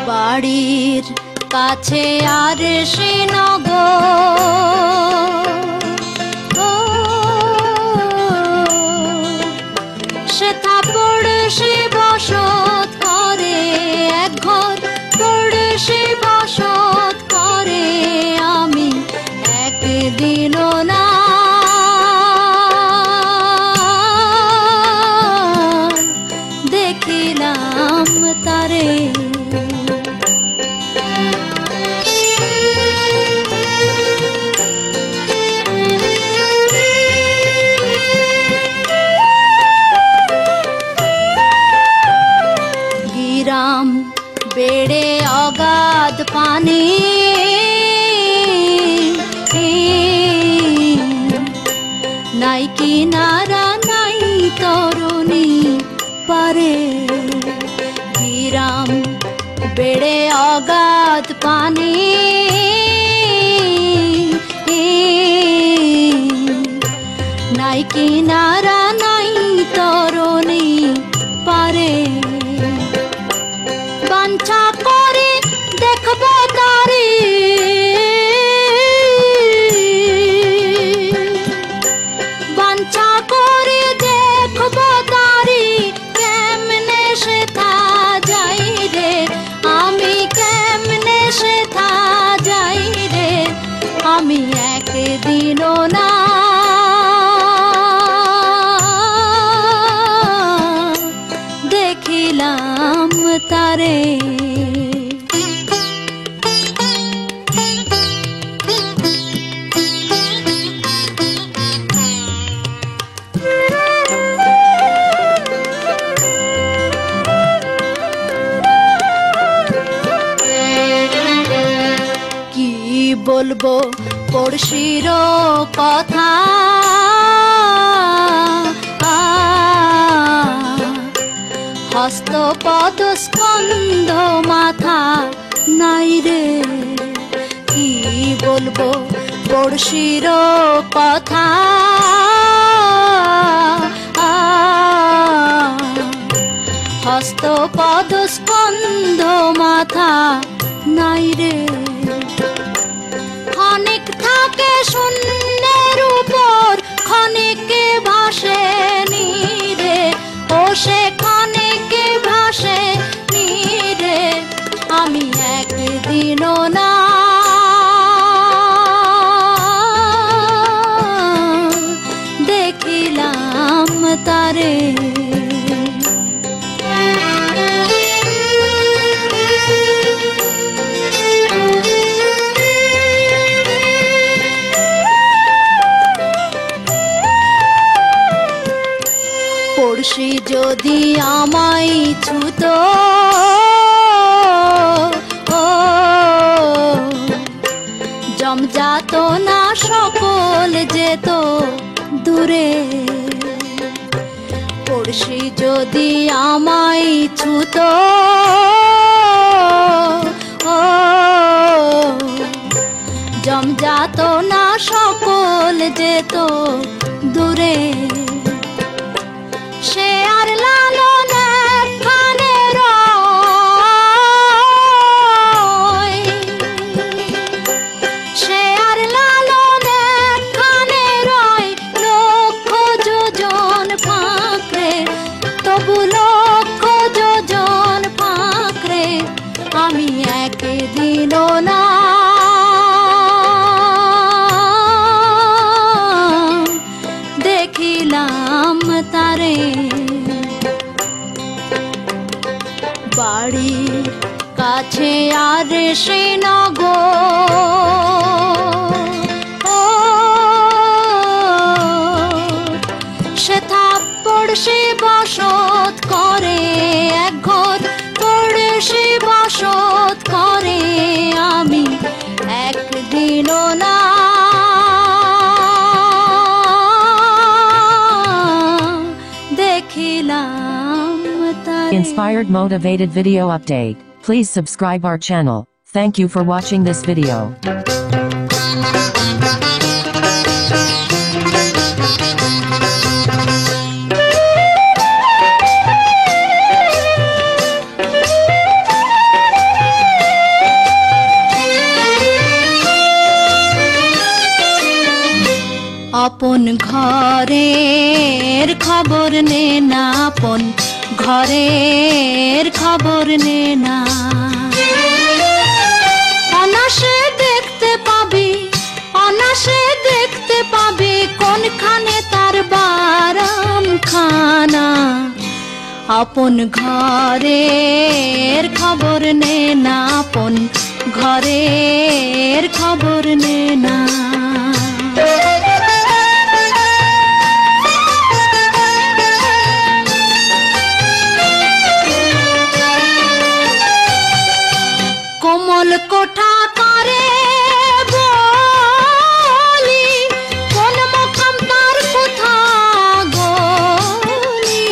বাড়ির কাছে আর সে নগর, সেথা পড়শি বসত করে, এক ঘর পড়শি বসত করে। আমি একদিনও না দেখিলাম তারে। গিরাম বেড়ে অগাধ পানি, নাই কিনারা নাই তরুণী পারে। গিরাম বেড়ে অগাধ পানি, নাই কিনারা নাই তরুণী পারে। বাঞ্ছা করে দেখব তারি, বাঞ্ছা করে দেখব তারি, কেমনে সেথা যাই রে, আমি কেমনে সেথা যাই রে। আমি একদিনও না দেখিলাম তারে। কি বলবো পড়শির কথা, হস্ত পদ স্কন্ধ মাথা নাই রে। কি বলবো পড়শির কথা, হস্ত পদ স্কন্ধ মাথা নাই রে। ক্ষণিক থাকে শূন্যের উপর, ক্ষণিকে ভাসে নীরে, ও সে ক্ষণিকে ভাসে নীরে। আমি একদিনও না দেখিলাম তারে। পড়শি যদি আমায় ছুত, জমজাত না সকল যেত দূরে। পড়শি যদি আমায় ছুত, জমজাত না সকল যেত দূরে। সে আর লালন একখানে রয়, সে আর লালন একখানে রয়, লক্ষ যোজন ফাঁকরে, তবু লক্ষ যোজন ফাঁকরে। আমি একদিনও না দেখিলাম তারে। বাড়ির কাছে আর সে নগর, সেথা পড়শি বসত করে, এক ঘর পড়শি বসত করে। আমি একদিনও না inspired motivated video update. Please subscribe our channel. Thank you for watching this video. আপন ঘরের খবর নে না, আপন ঘরের খবর নে না। অনাসে দেখতে পাবি, অনাসে দেখতে পাবি কোনখানে তার বারাম খানা। আপন ঘরের খবর নে না, আপন ঘরের খবর নে না। কোমল কোঠা করে বলি, কোন মকাম তার কোথা গলি।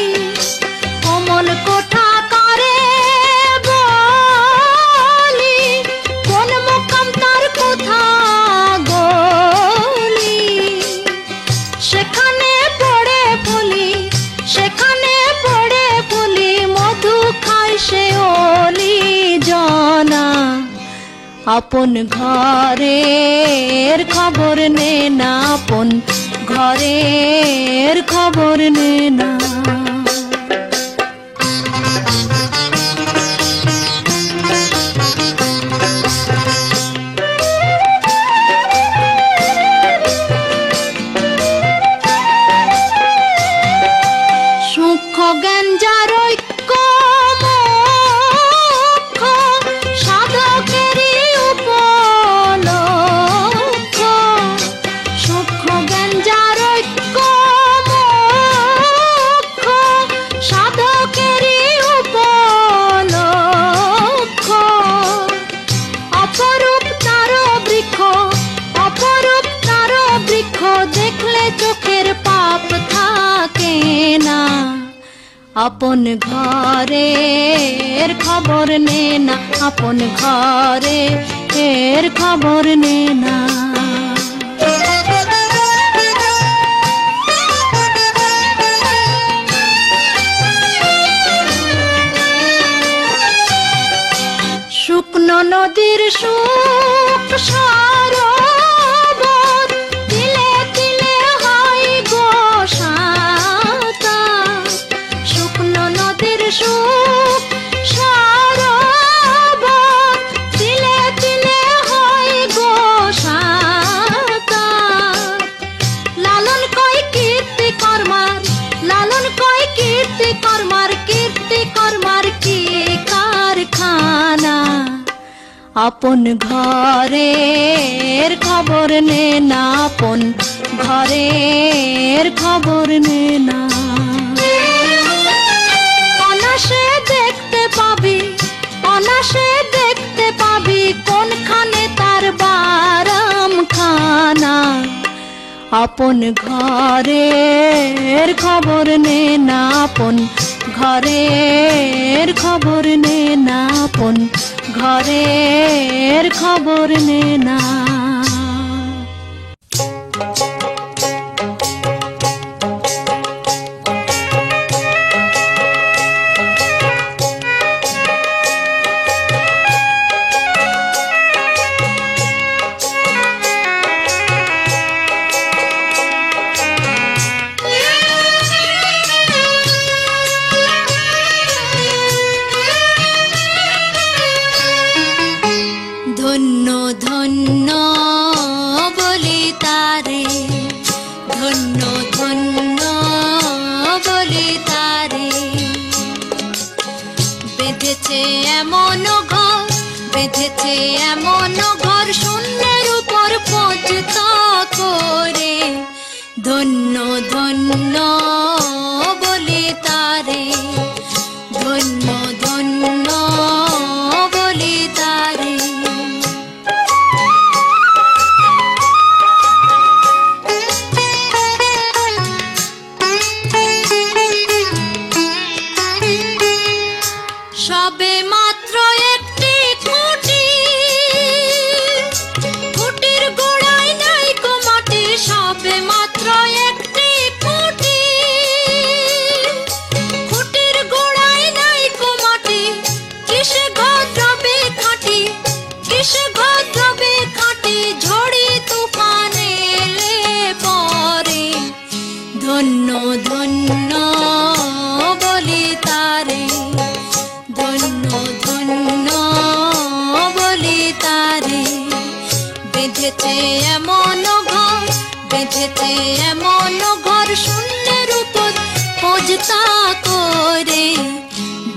কোমল কোঠা করে বলি, কোন মকাম তার কোথা গলি। সেখানে পড়ে ফুলি, সেখানে পড়ে ফুলি, মধু খায় সে ওলি জনা। আপন ঘরের খবর নে না, আপন ঘরের খবর নে না। সূক্ষ্ম জ্ঞান যার ঐক্য মোক্ষ, সাধকেরই উপলক্ষ। সূক্ষ্ম জ্ঞান যার ঐক্য মোক্ষ, সাধকেরই উপলক্ষ। অপরূপ তার বৃক্ষ, অপরূপ তার বৃক্ষ, দেখলে চোখের পাপ থাকে না। আপন ঘরের খবর নে না, আপন ঘরের খবর নে না। শুকনো নদীর সুখ সরোবর, তিলে তিলে হয় গো সাঁতার। শুকনো নদীর সুখ সরোবর, তিলে তিলে হয় গো সাঁতার। লালন কয় কীর্তি কর্মার, লালন কয় কীর্তি কর্মার, কীর্তি কর্মার কি কারখানা। আপন ঘরের খবর নে না, আপন ঘরের খবর নে না। অনাসে দেখতে পাবি, অনাসে দেখতে পাবি কোনখানে তার বারাম খানা। আপন ঘরের খবর নে না, আপন ঘরের খবর নে না, আপন ঘরের খবর নে না। ধন্য ধন্য বলি তারে, ধন্য ধন্য বলি তারে। বেঁধেছে এমন ঘর, বেঁধেছে এমন ঘর, শূন্যের উপর পচতা করে। ধন্য ধন্য বলি তারে, ধন্য ধন্য বলি তারে। ধন্য বলি তারে, ধন্য ধন্য বলি তারে। বেঁধেছে এমন ঘর, বেঁধেছে এমন ঘর, শূন্যের উপর পজতা করে।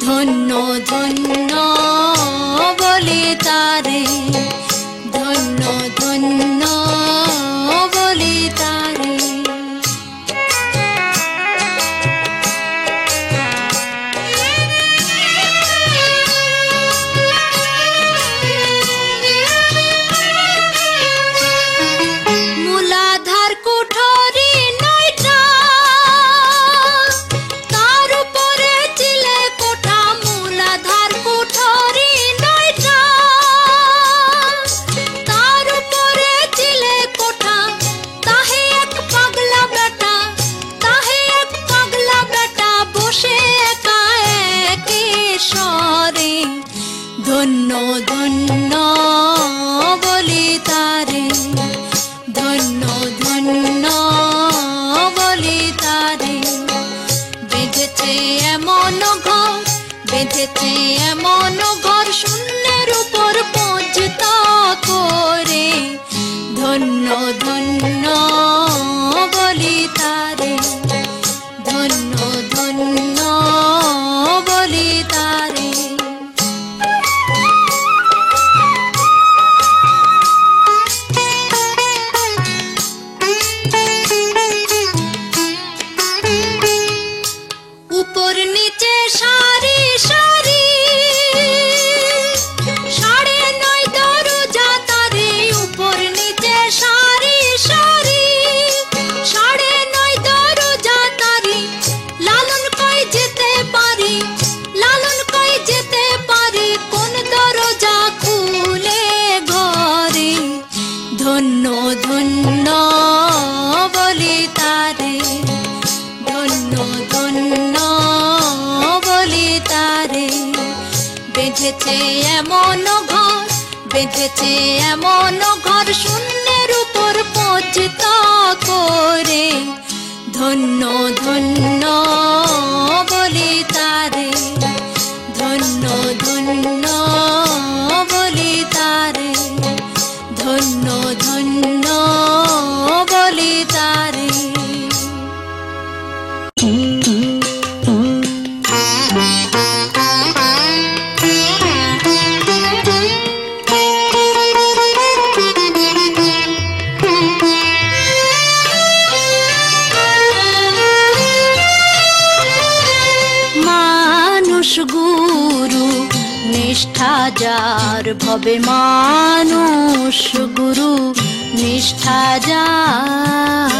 ধন্য ধন্য বলি তারে, ধন্য ধন্য বলি তারে। মূলাধার কুঠরি নয়টা, তার উপরে চিলে কোঠা। মূলাধার কুঠরি নয়টা, তার উপরে চিলে কোঠা। তাহে এক পাগলা বেটা, তাহে এক পাগলা বেটা, বসে একা একে স্বরে। ধন্য ধন্য বলি তারে, ধন্য ধন্য বলি তারে। বেঁধেছে এমন ঘর, বেঁধেছে এমন ঘর, শূন্যের উপর পজতা করে। ধন্য ধন্য বলি তারে, ধন্য ধন্য বলি তারে। উপর নিচে সারি সারি, সাড়ে নয় দরজা তারে। উপর নিচে সারি সারি, সাড়ে নয় দরজা তারে। লালন কই যেতে পারি, লালন কই যেতে পারি, কোন দরজা খুলে ঘরে। ধন্য ধন্য বলি তারে, ধন্য ধন্য বলি তারে। বেঁধেছে এমন ঘর, বেঁধেছে এমন ঘর, শূন্যের উপর পজতা করে। ধন্য ধন্য বলি তারে, ধন্য ধন্য বলি তারে, ধন্য ধন্য বলি তারে। মানুষ গুরু নিষ্ঠা যার ভবে, মানুষ গুরু নিষ্ঠা যার।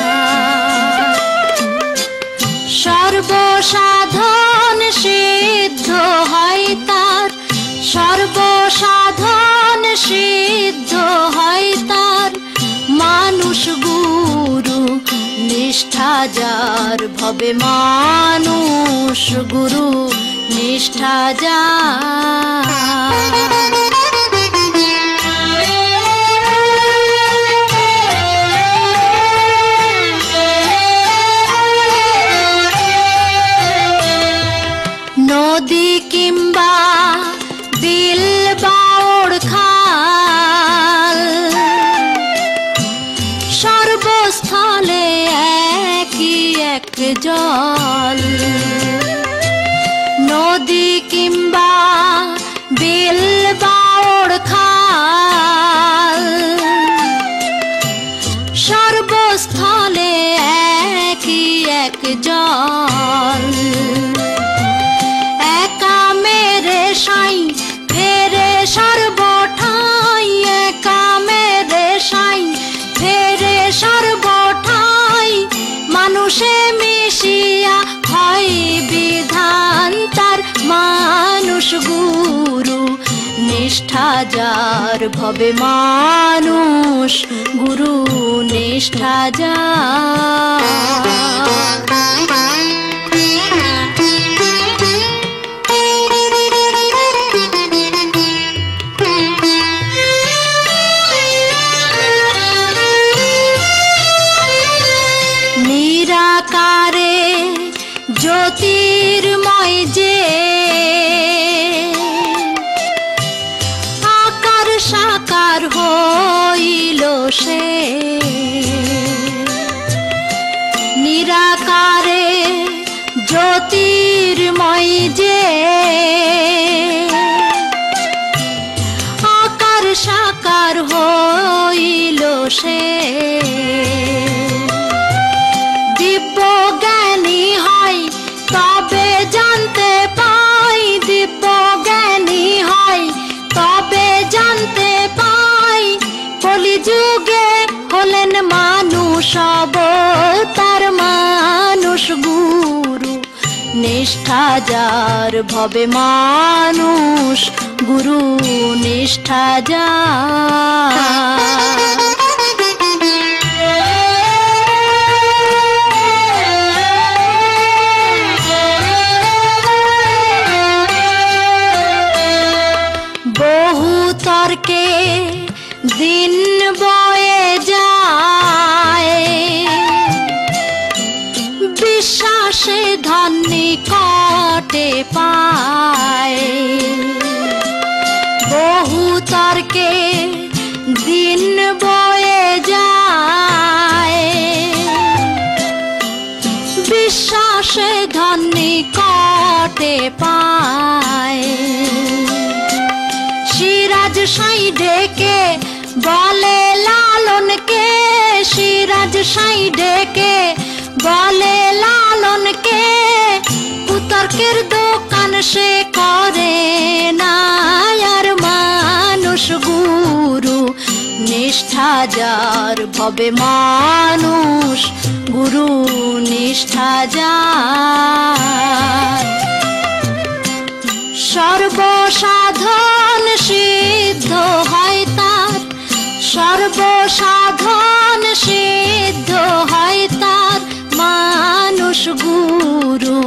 সর্বসাধন সিদ্ধ হয় তার, সর্বসাধন সিদ্ধ হয় তার। মানুষ গুরু নিষ্ঠা যার ভবে, মানুষ গুরু নিষ্ঠা যার। নদী কিংবা বিল বাওড় খাল, সর্বস্থলে একই এক জল। নদী কিংবা বিল বাওড় খাল, সর্বস্থলে একই এক জল। একা মেরে সাই ফেরে সর্বঠাই, একা মেরে সাই ফেরে সর্বঠাই। মানুষে মিশিয়া হয় বিধান তার, মানুষ গুরু নিষ্ঠা যার ভবে, মানুষ গুরু নিষ্ঠা যার। নিরাকারে জ্যোতির্ময় যে আকার সাকার হইল সে, নিরাকারে জ্যোতির্ময় যে আকার সাকার হইল সে, দিব্য জ্ঞানী হয় তবে জানতে পাই, দিব্য জ্ঞানী হয় তবে জানতে পাই, কলিযুগে হলেন মানুষ অবতার মানুষ গুরু, নিষ্ঠা যার ভবে মানুষ গুরু নিষ্ঠা যার। বহু তর্কে দিন বয়ে যায়, বিশ্বাসে ধন নিকটে পায়, বহু তর্কে দিন বয়ে যায়, বিশ্বাসে ধন নিকটে পায়, সিরাজ সাই ডেকে বলে লালনকে, সিরাজ সাই ডেকে বলে লালনকে, কুতর্কের দোকান সে করে না আর মানুষ গুরু, নিষ্ঠা যার ভবে মানুষ গুরু নিষ্ঠা যার। সর্বসাধন সিদ্ধ হয় তার, সর্বসাধন সিদ্ধ হয় তার মানুষ গুরু,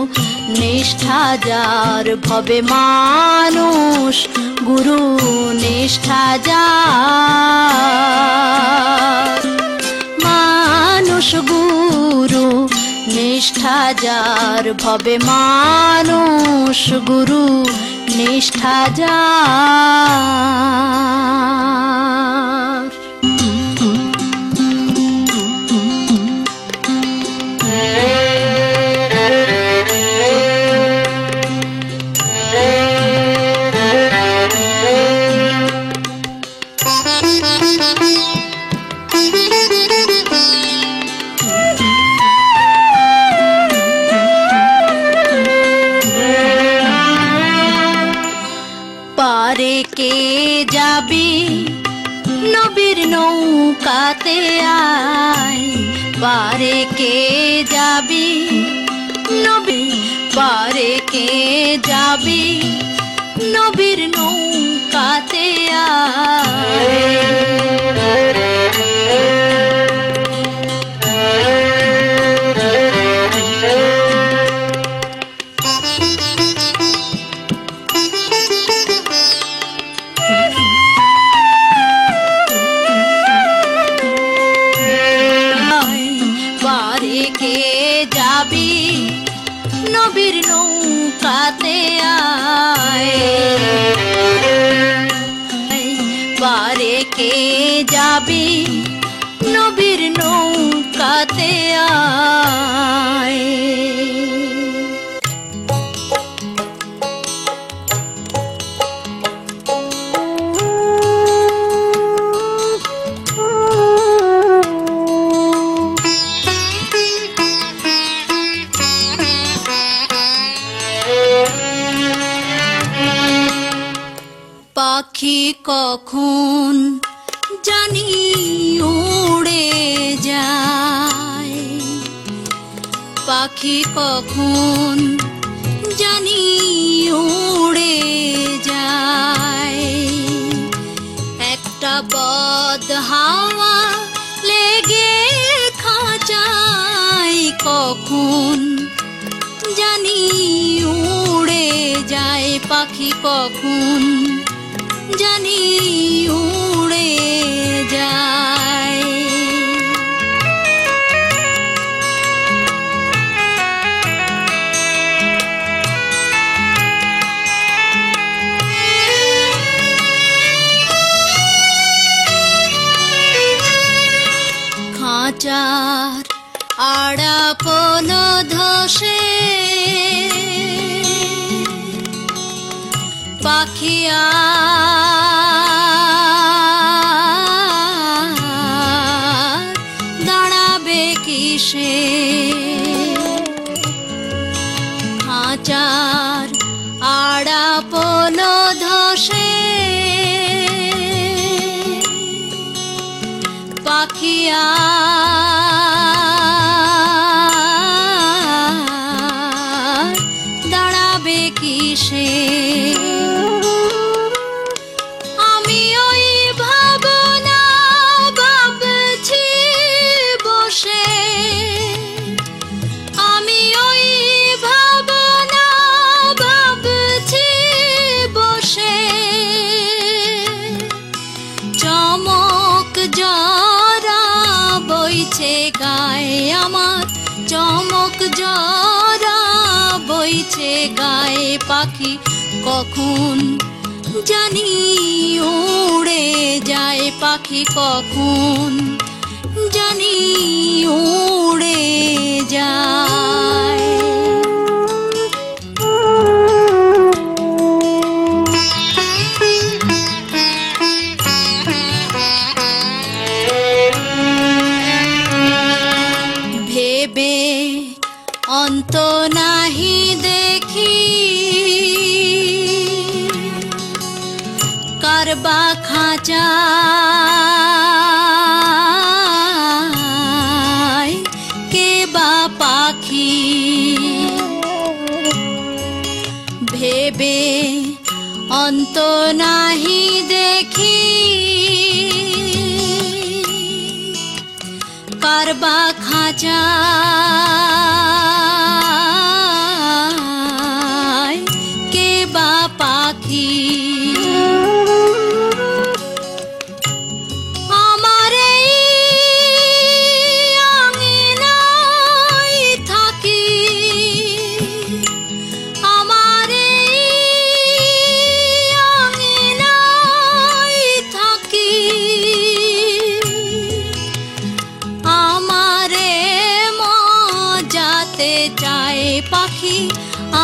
নিষ্ঠা যার ভবে মানুষ গুরু নিষ্ঠা যার। মানুষ গুরু নিষ্ঠা যার ভবে মানুষ গুরু নিষ্ঠা যার। পারে কে যাবি নবীর নৌকাতে আয়, পারে কে যাবি নবী, পারে কে যাবি নবীর নৌকাতে আয়। পারে কে যাবি নবীর নৌকাতে আয়, পারে কে যাবি নবীর নৌকাতে আয়। পাখি কখন জানি উড়ে যায়, পাখি কখন জানি উড়ে যায়, একটা বদ হাওয়া লেগে খাঁচায় কখন জানি উড়ে যায়, পাখি কখন জানি উড়ে যায়। ধসে পাখি দাঁড়াবে কিসে খাঁচার আড়াপন ধসে পাখি দাঁড়াবে কিসে আমি ওই ভাবনা ভাবছি বসে আমি ওই ভাবনা ভাবছি বসে চমক জরা বইছে গায়ে আমার চমক জরা বইছে গায়ে পাখি কখন জানি উড়ে যায় পাখি কখন জানি উড়ে যায় ভেবে অন্ত নাহি দেখি কারবা খাঁচায় কে বা পাখি ভেবে অন্ত নাহি দেখি কারবা খাঁচায় কে বা পাখি আমার এই আঙিনায় থাকি আমার এই আঙিনায় থাকি আমারে মজাতে চায় পাখি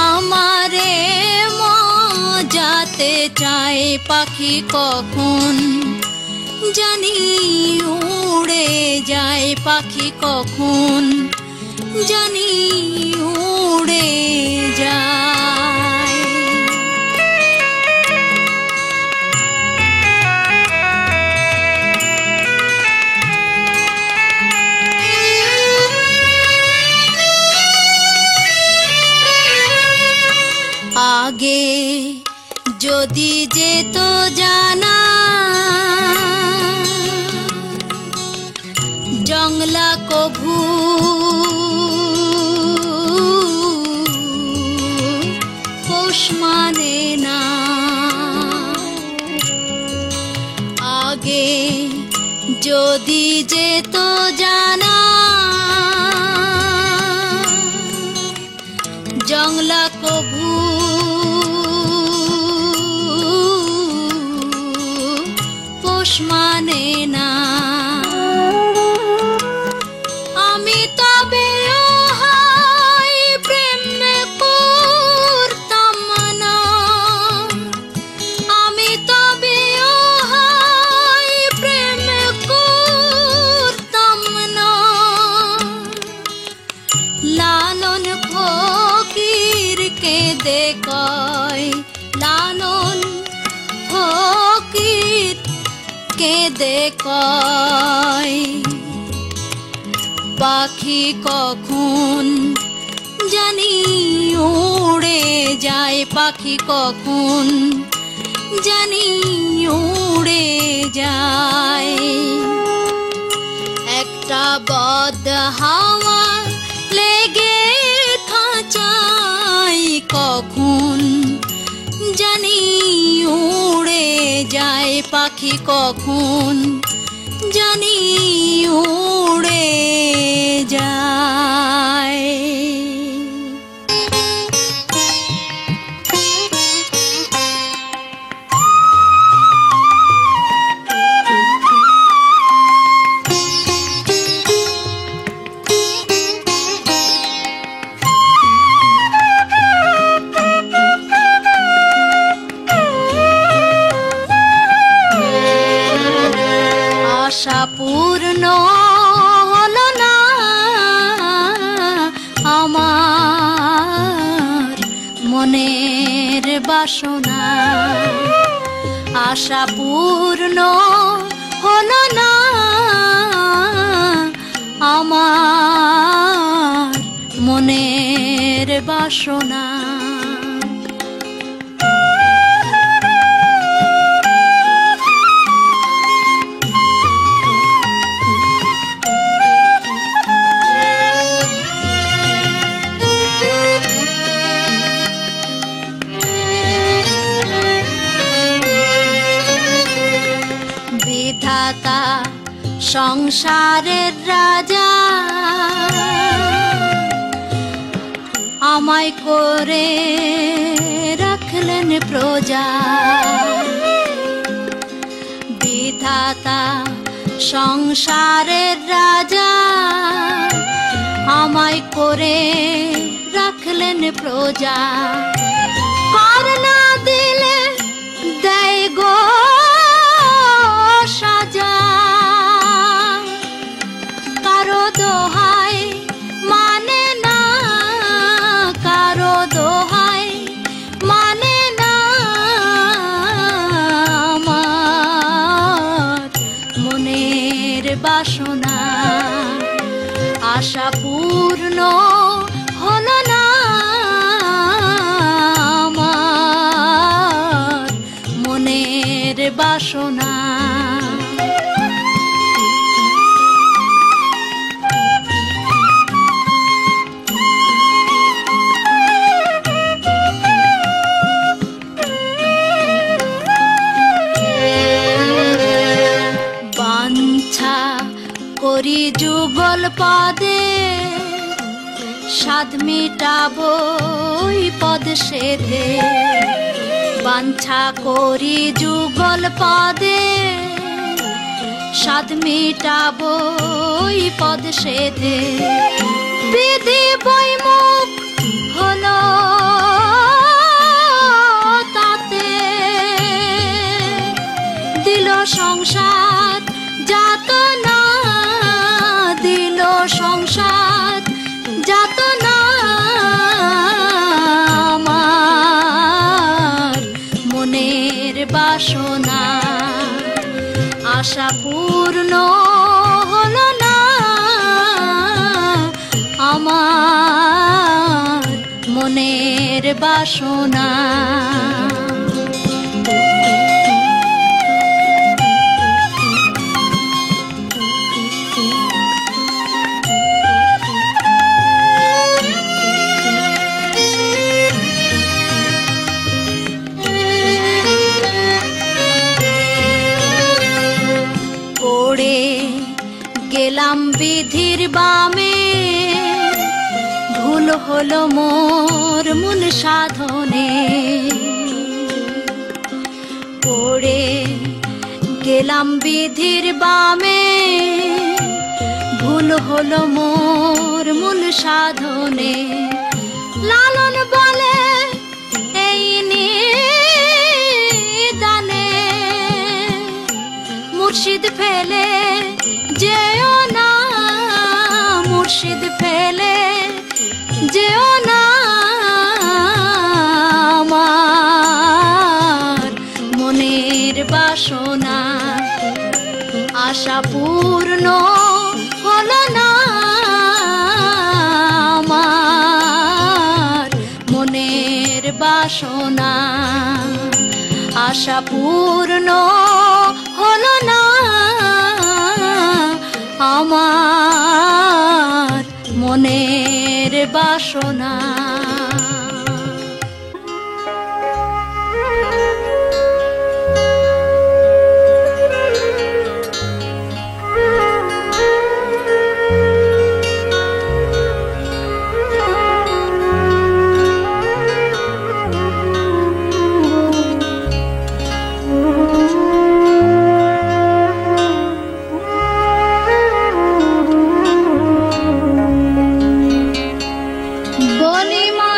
আমারে মজাতে চায় পাখি কখন জানি উড়ে যায় পাখি কখন জানি উড়ে যায় আগে যদি যেত জানা জংলা কভু পোষ মানে না আগে যদি যেত জানা জংলা কভু পোষ মানে না আমি তবে ওহাই প্রেম করতাম না আমি তবে ওহাই প্রেম করতাম না লালন ফকির কে দেখায় লালন ফকির কে দেখায় পাখি কখন জানি উড়ে যায় পাখি কখন জানি উড়ে যায় একটা বদ হাওয়া লেগে খাঁচায় কখন জানি উড়ে যায় পাখি কখন জানি উড়ে যায় মনের বাসনা আশা পূর্ণ হলো না আমার মনের বাসনা। বিধাতা সংসারের রাজা আমায় করে রাখলেন প্রজা। বিধাতা সংসারের রাজা আমায় করে রাখলেন প্রজা। কর না দিলে দেয় গো সাজা, কারো দোহাই মানে না, কারো দোহাই মানে না আমার মনের বাসনা আশা পূর্ণ হলো না আমার মনের বাসনা। বাঞ্ছা করি যুগল পদে স্বাদ মিটাবো ওই পদ সেধে। বাঞ্ছা করি যুগল পদে স্বাদ মিটাবো ওই পদ সেধে। বিধি বৈমুখ হলো তাতে দিল সংসার যাতনা, দিল সংসার যাতনা আমার মনের বাসনা আশা পূর্ণ হলো না আমার মনের বাসনা। গেলাম বিধির বামে ভুল হলো মোর মূল সাধনে। পড়ে গেলাম বিধির বামে ভুল হলো মোর মূল সাধনে। লালন বলে এই নিদানে মুর্শিদ ফেলে যেও না, মুর্শিদ ফেলে যেও না আমার মনের বাসনা আশা পূর্ণ হলো না আমার মনের বাসনা আশা পূর্ণ হলো না আমার মনের বাসনা। বলি মা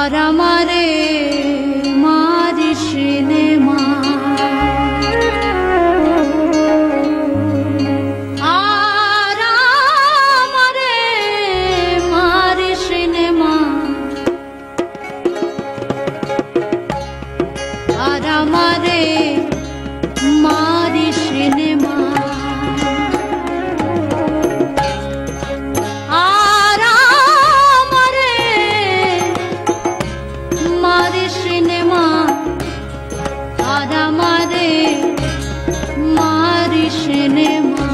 আর আমারে মারিস নে মা, আর আমারে মারিস নে মা, আর আমারে মারিস নে মা, আর আমারে মারিস নে মা, আর আমারে মারিস নে মা।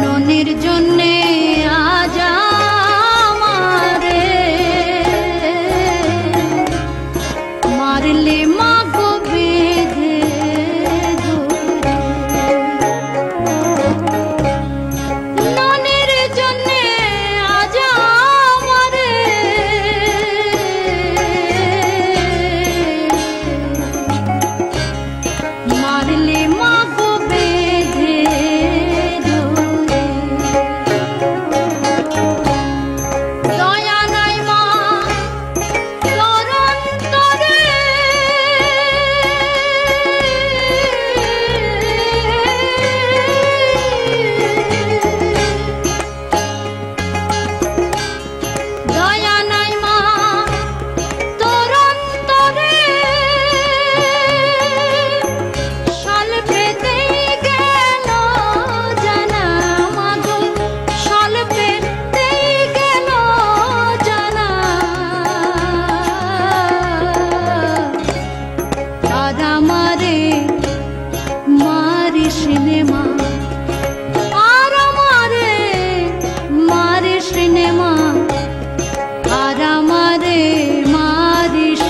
ননির জন্যে আজ আমারে মারলে মা গো বেঁধে ধরে, ননির জন্যে আজ আমারে মারলে মা গো বেঁধে ধরে, দয়া নাই মা তোর অন্তরে, দয়া নাই মা তোর অন্তরে, শাল পেতেই গেল জানা মা গো, শাল পেতেই গেল জানা, আর আমারে মারিস নে মা, আর আমারে মারিস নে মা, আর আমারে মারিস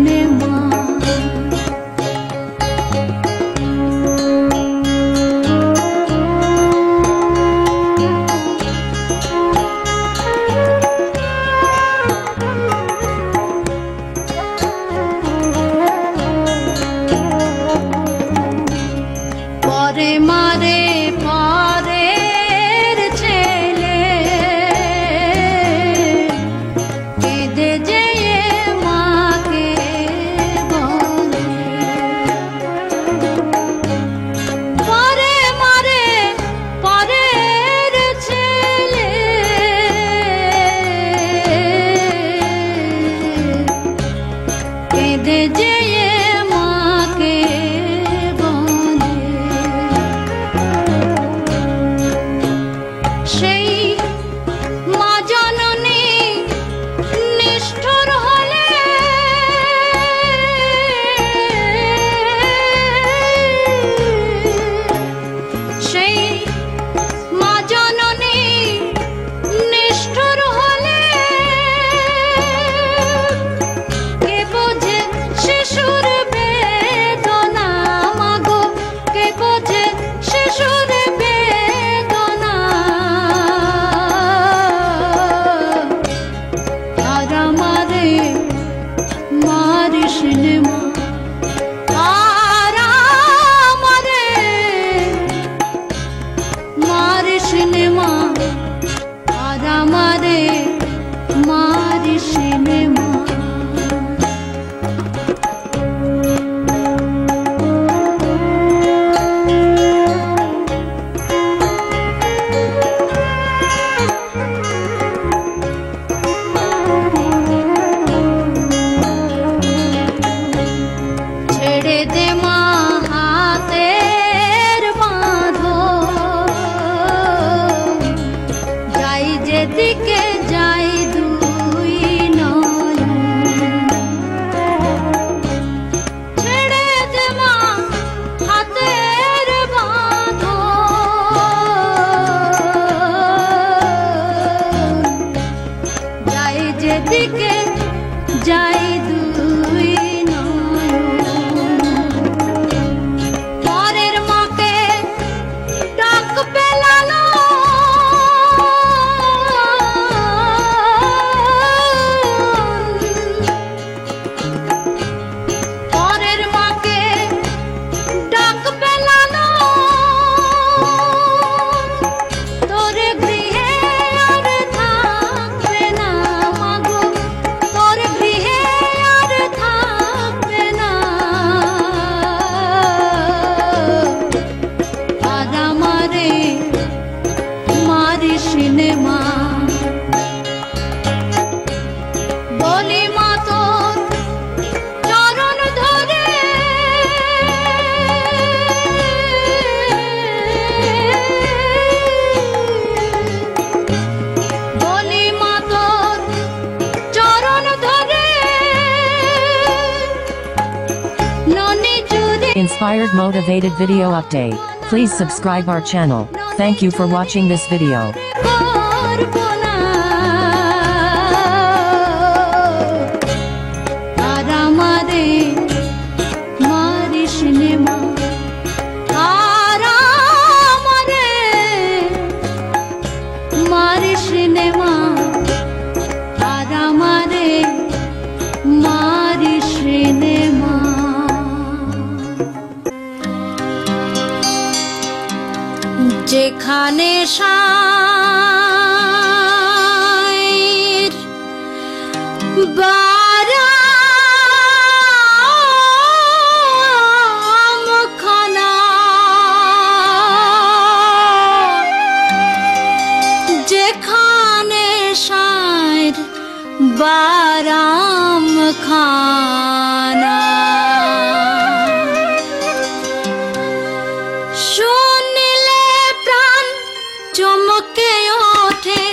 নে মা। পরে মারে পরের ছেলে, কেঁদে যেয়ে মাকে বলে, পরে মারে পরের ছেলে, কেঁদে যেয়ে মাকে বলে, সেই মা জননী নিষ্ঠুর হলে, সেই মা জননী নিষ্ঠুর হলে, কে বোঝে শিশুর বেদনা মা গো, কে বোঝে শিশুর বেদনা, আর আমারে মারিস নে মা, আর আমারে মারিস নে মা, আর আমারে মারিস নে মা। ছেড়ে দে মা হাতের বাঁধন, যাই যেদিকে যাই দুই নয়ন, ছেড়ে দে মা হাতের বাঁধন, যাই যেদিকে যাই দুই নয়ন, পরের মাকে ডাক পেলালো inspired motivated video update. Please subscribe our channel. Thank you for watching this video. করবো না। আর আমারে মারিস নে মা, আর আমারে মারিস নে মা, আর আমারে মারিস নে মা। যেখানে সায়ের বারামখানা, যেখানে সায়ের বারামখানা, শুনিলে প্রাণ চমকে ওঠে,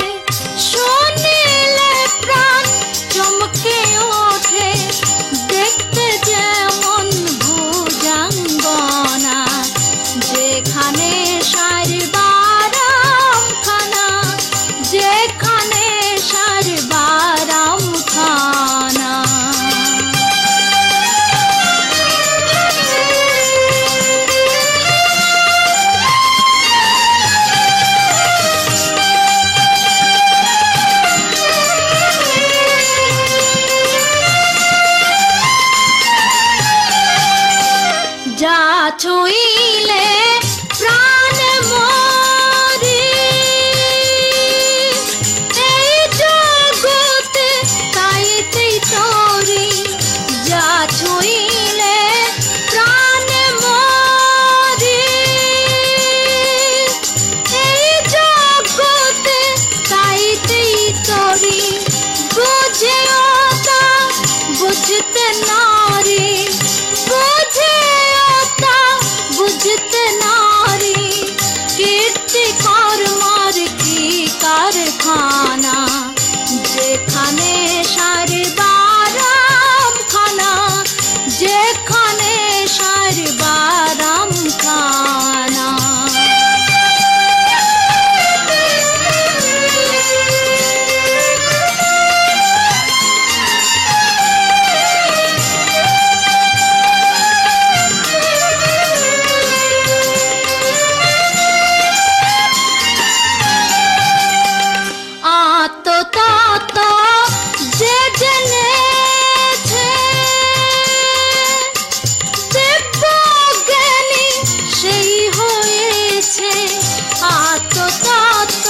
শুনিলে প্রাণ চমকে ওঠে, দেখতে যেমন ভুজঙ্গনা, যেখানে সার বারামখানা, যেখানে সার বারামখানা। যা ছুঁইলে প্রাণ মরি, এই জগতে তাইতেই তরি, যা ছুঁইলে প্রাণ মরি, এই জগতে তাইতেই তরি, বুঝেও তা বুঝতে নারি, বুঝেও তা বুঝতে নারি, কীর্তি কর্মর কি কারখানা, যেখানে সার বারামখানা, যেখানে সার বারামখানা। আত্মতত্ত্ব যে জেনেছে, দিব্যজ্ঞানী সেই হয়েছে, আত্মতত্ত্ব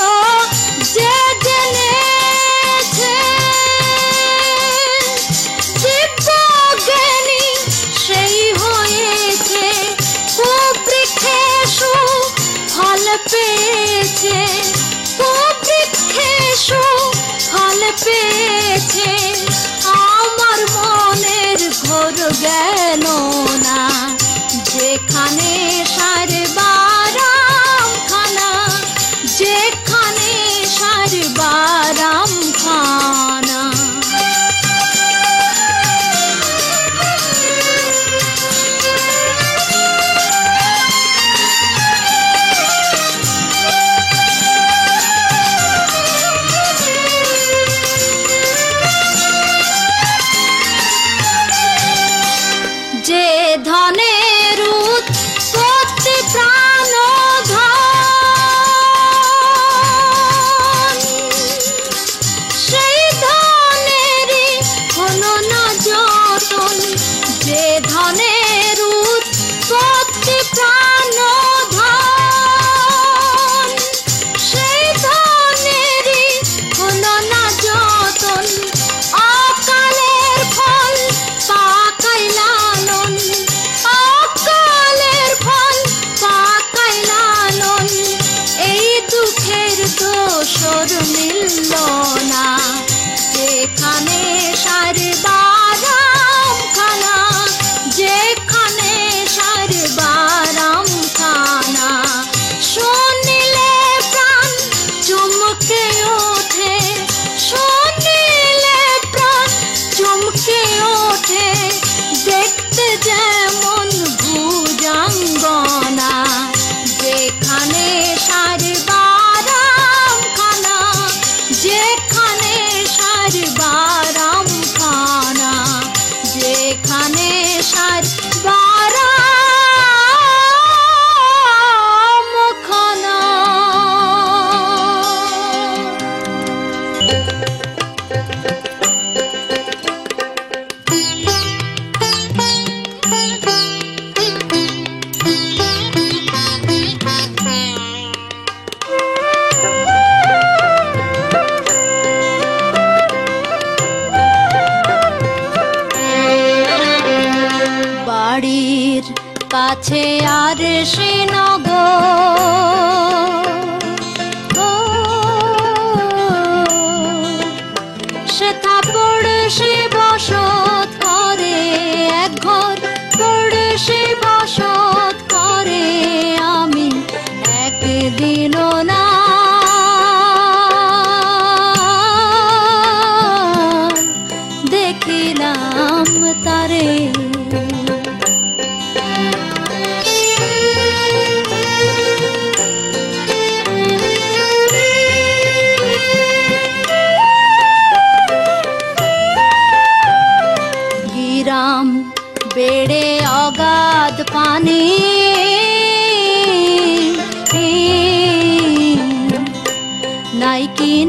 যে জেনেছে, দিব্যজ্ঞানী সেই হয়েছে, কুবৃক্ষে সুফল পেয়েছে, কুবৃক্ষে সুফল পেয়েছে, আমার মনের ঘোর গেল না, যেখানে সার বারামখানা, যেখানে সার বারামখানা।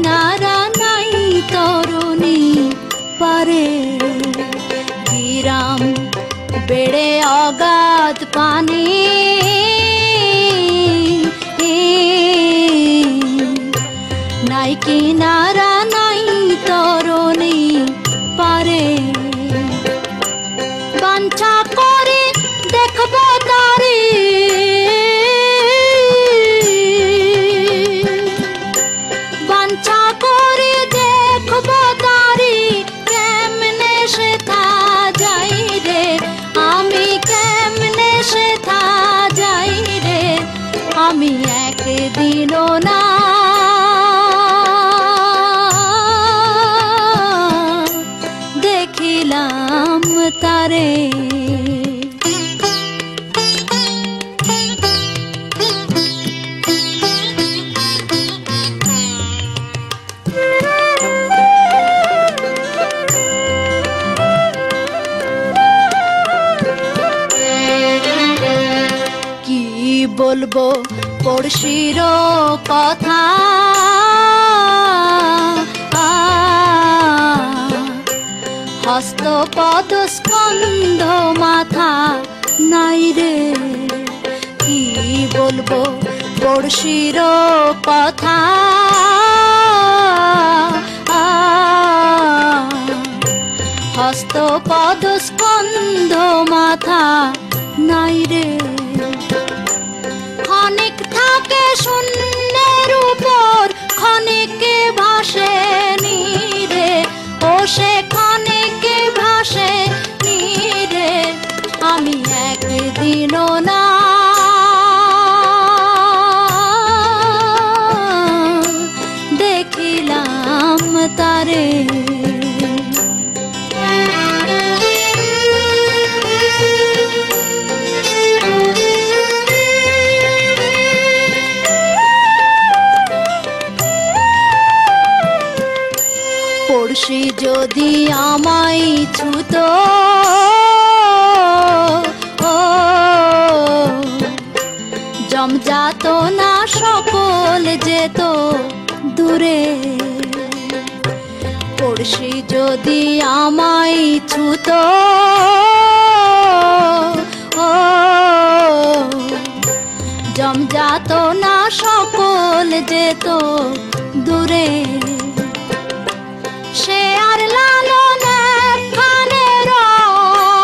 কিনারা নাই তরুণী পারে বিরাম বেড়ে অগাধ পানি নাই কিনারা নাই তরুণী পারে বাঞ্ছা করে দেখব তারে বাঞ্ছা করে দেখব তারে কেমনে সে থা যাই রে আমি কেমনে সে থা যাই রে আমি একদিনও না দেখিলাম তারে কি বলবো পড়শির কথা হস্ত পদ স্কন্ধ মাথা নাই রে কি বলবো পড়শির কথা হস্ত পদ স্কন্ধ মাথা নাই রে ক্ষণিক থাকে শূন্যের উপর ক্ষণিকে ভাসে নীরে ও সে ক্ষণিকে ভাসে নীরে আমি একদিনও না দেখিলাম তারে পড়শি যদি আমায় ছুতো জমজাত না সকল যেত দূরে পড়শি যদি আমায় ছুতো জমজাত না সকল যেত দূরে সে আর লালন একখানে রয়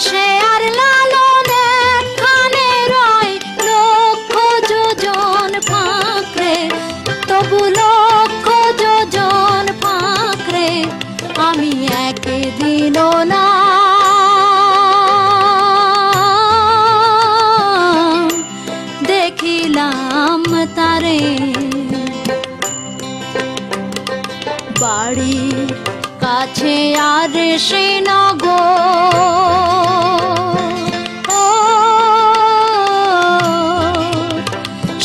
সে আর লালন একখানে রয় লক্ষ যোজন ফাঁকরে তবু লক্ষ যোজন ফাঁকরে আমি একদিনও না দেখিলাম তারে বাড়ির কাছে আর সে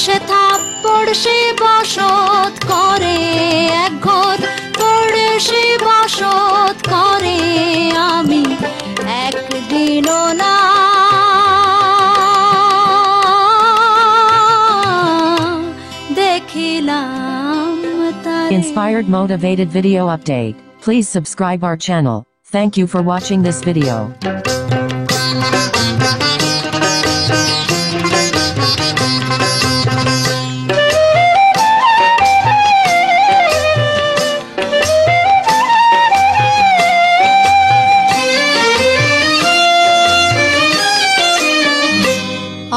সে থাপ্পড় সে বসত করে এক ঘর পড়ে সে বসত করে আমি একদিনও না Inspired motivated video update. Please subscribe our channel. Thank you for watching this video.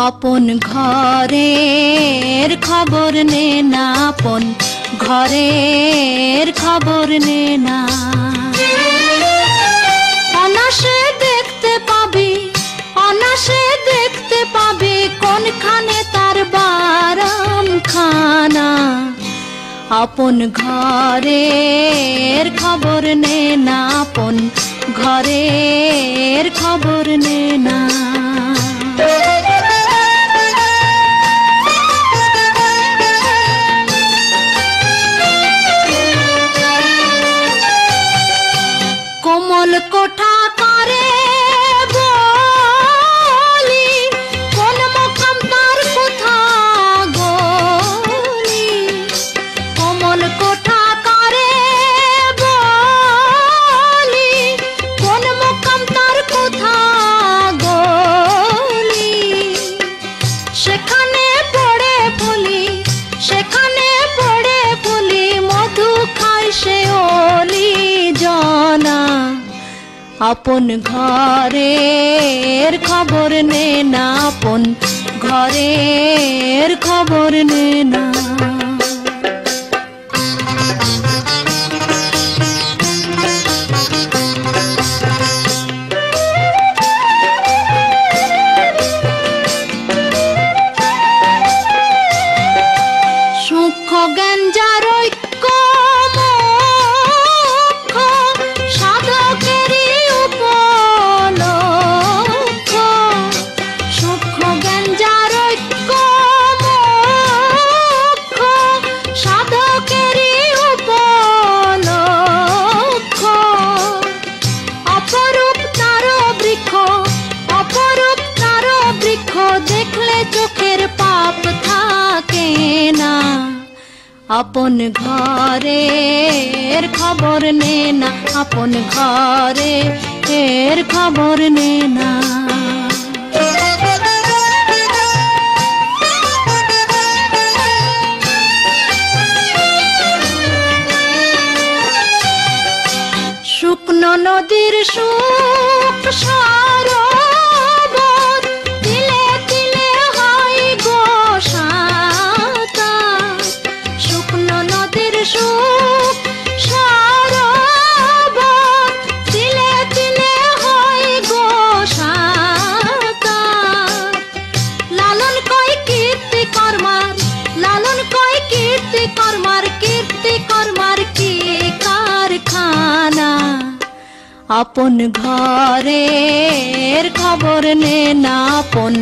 আপন ঘরের খবর নে না আপন ঘরের খবর নে না অনাসে দেখতে পাবি অনাসে দেখতে পাবি কোনখানে তার বারাম খানা আপন ঘরের খবর নে না আপন ঘরের খবর নে না কোমল কোঠা করে বলি কোন মুখাম তার কোথায় আপন ঘরের খবর নে না, আপন ঘরের খবর নে না। সূক্ষ্ম জ্ঞান যার ঐক্য মোক্ষ, সাধকেরই উপলক্ষ। সূক্ষ্ম জ্ঞান যার ঐক্য মোক্ষ, সাধকেরই উপলক্ষ। অপরূপ তার বৃক্ষ, অপরূপ তার বৃক্ষ, দেখলে চোখের পাপ থাকে না। আপন ঘরের খবর নে না, আপন ঘরের খবর নে না। শুকনো নদীর সুখ সরোবর, তিলে তিলে হয় গো সাঁতার। শুকনো নদীর সুখ সরোবর, তিলে তিলে হয় গো সাঁতার। লালন কয় কীর্তি কর্মার, লালন কয় কীর্তি কর্মার, কীর্তি কর্মার কি কারখানা। আপন ঘরের খবর নে না, আপন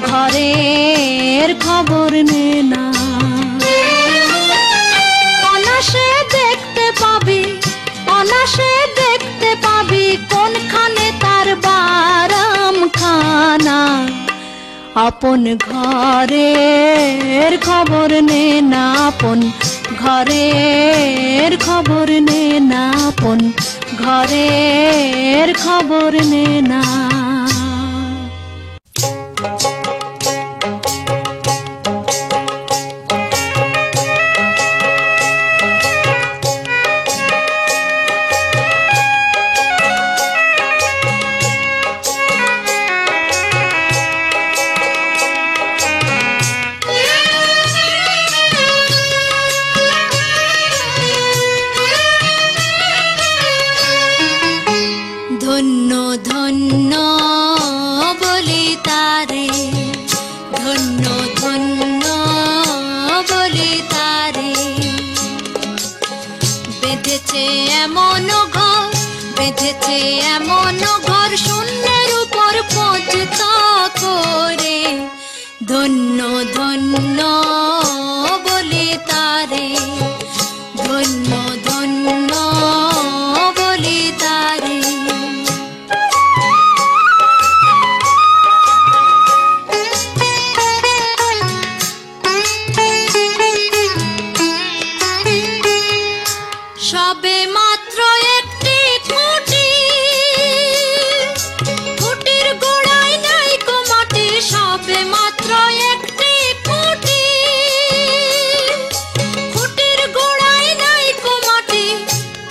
ঘরের খবর নে না। অনাসে দেখতে পাবি, অনাসে দেখতে পাবি, কোনখানে তার বারামখানা। আপন ঘরের খবর নে না, আপন ঘরের খবর নে না, আপন ঘরের খবর নে না। ধন্য ধন্য বলি তারে, ধন্য ধন্য বলি তারে। বেঁধেছে এমন ঘর, বেঁধেছে এমন ঘর, শূন্যের উপর পৌঁছতা করে। ধন্য ধন্য বলি তারে, ধন্য ধন্য বলি তারে। সবে মাত্র একটি খুঁটি, খুঁটির গোড়ায় নাই কো মাটি। সবে মাত্র একটি খুঁটি, খুঁটির গোড়ায় নাই কো মাটি।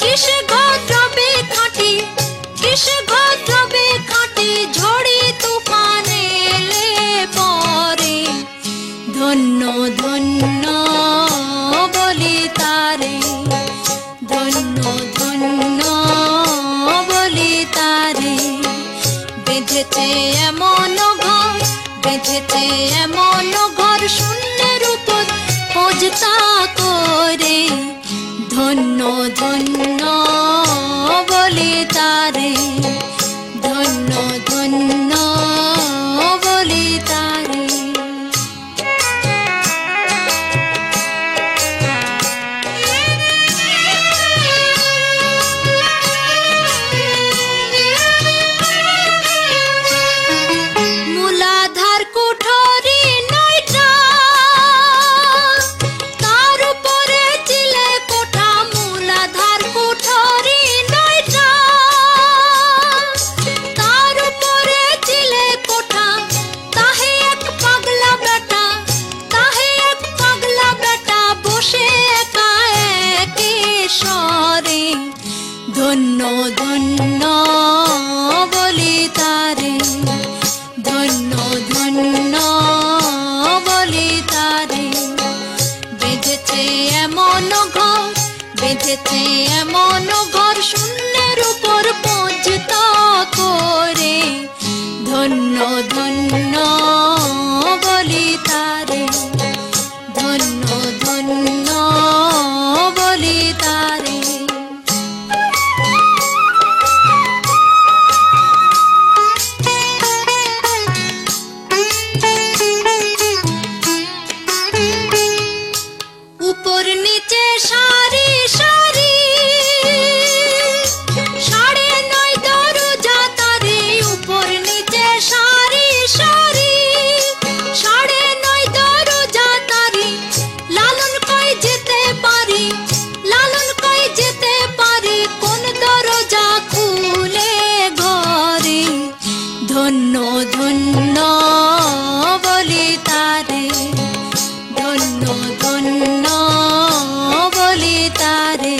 কিসে ঘর দ্রবে খাঁটি, কিসে ঘর দ্রবে খাঁটি, ঝড়ি তুফান এলে পরে। ধন্য ধন্য বলি তারে, ধন্য ধন্য বলি তারে। বেঁধেছে এমন ঘর, বেঁধেছে এমন ঘর, শূন্যের উপর পৌঁছতা করে। ধন্য ধন্য বলি তারে, ধন্য ধন্য বলি তারে। মূলাধার কুঠরি নয়টা, তার উপরে চিলে কোঠা। মূলাধার কুঠরি নয়টা, তার উপরে চিলে কোঠা। তাহে এক পাগলা বেটা, তাহে এক পাগলা বেটা, বসে একা একে স্বরে। ধন্য ধন্য বেঁধেছে এমন ঘর শূন্যের উপর পৌঁছতা করে, ধন্য ধন্য বলি তারে, ধন্য ধন্য বলি তারে। উপর নিচে সারি সারি, সাড়ে নয় দরজা তারে, উপর নিচে সারি সারি, সাড়ে নয় দরজা তারে। লালন কই যেতে পারি, লালন কই যেতে পারি, কোন দরজা খুলে ঘরে, ধন্য ধন্য বলি তারে, ধন্য ধন্য বলি তারে।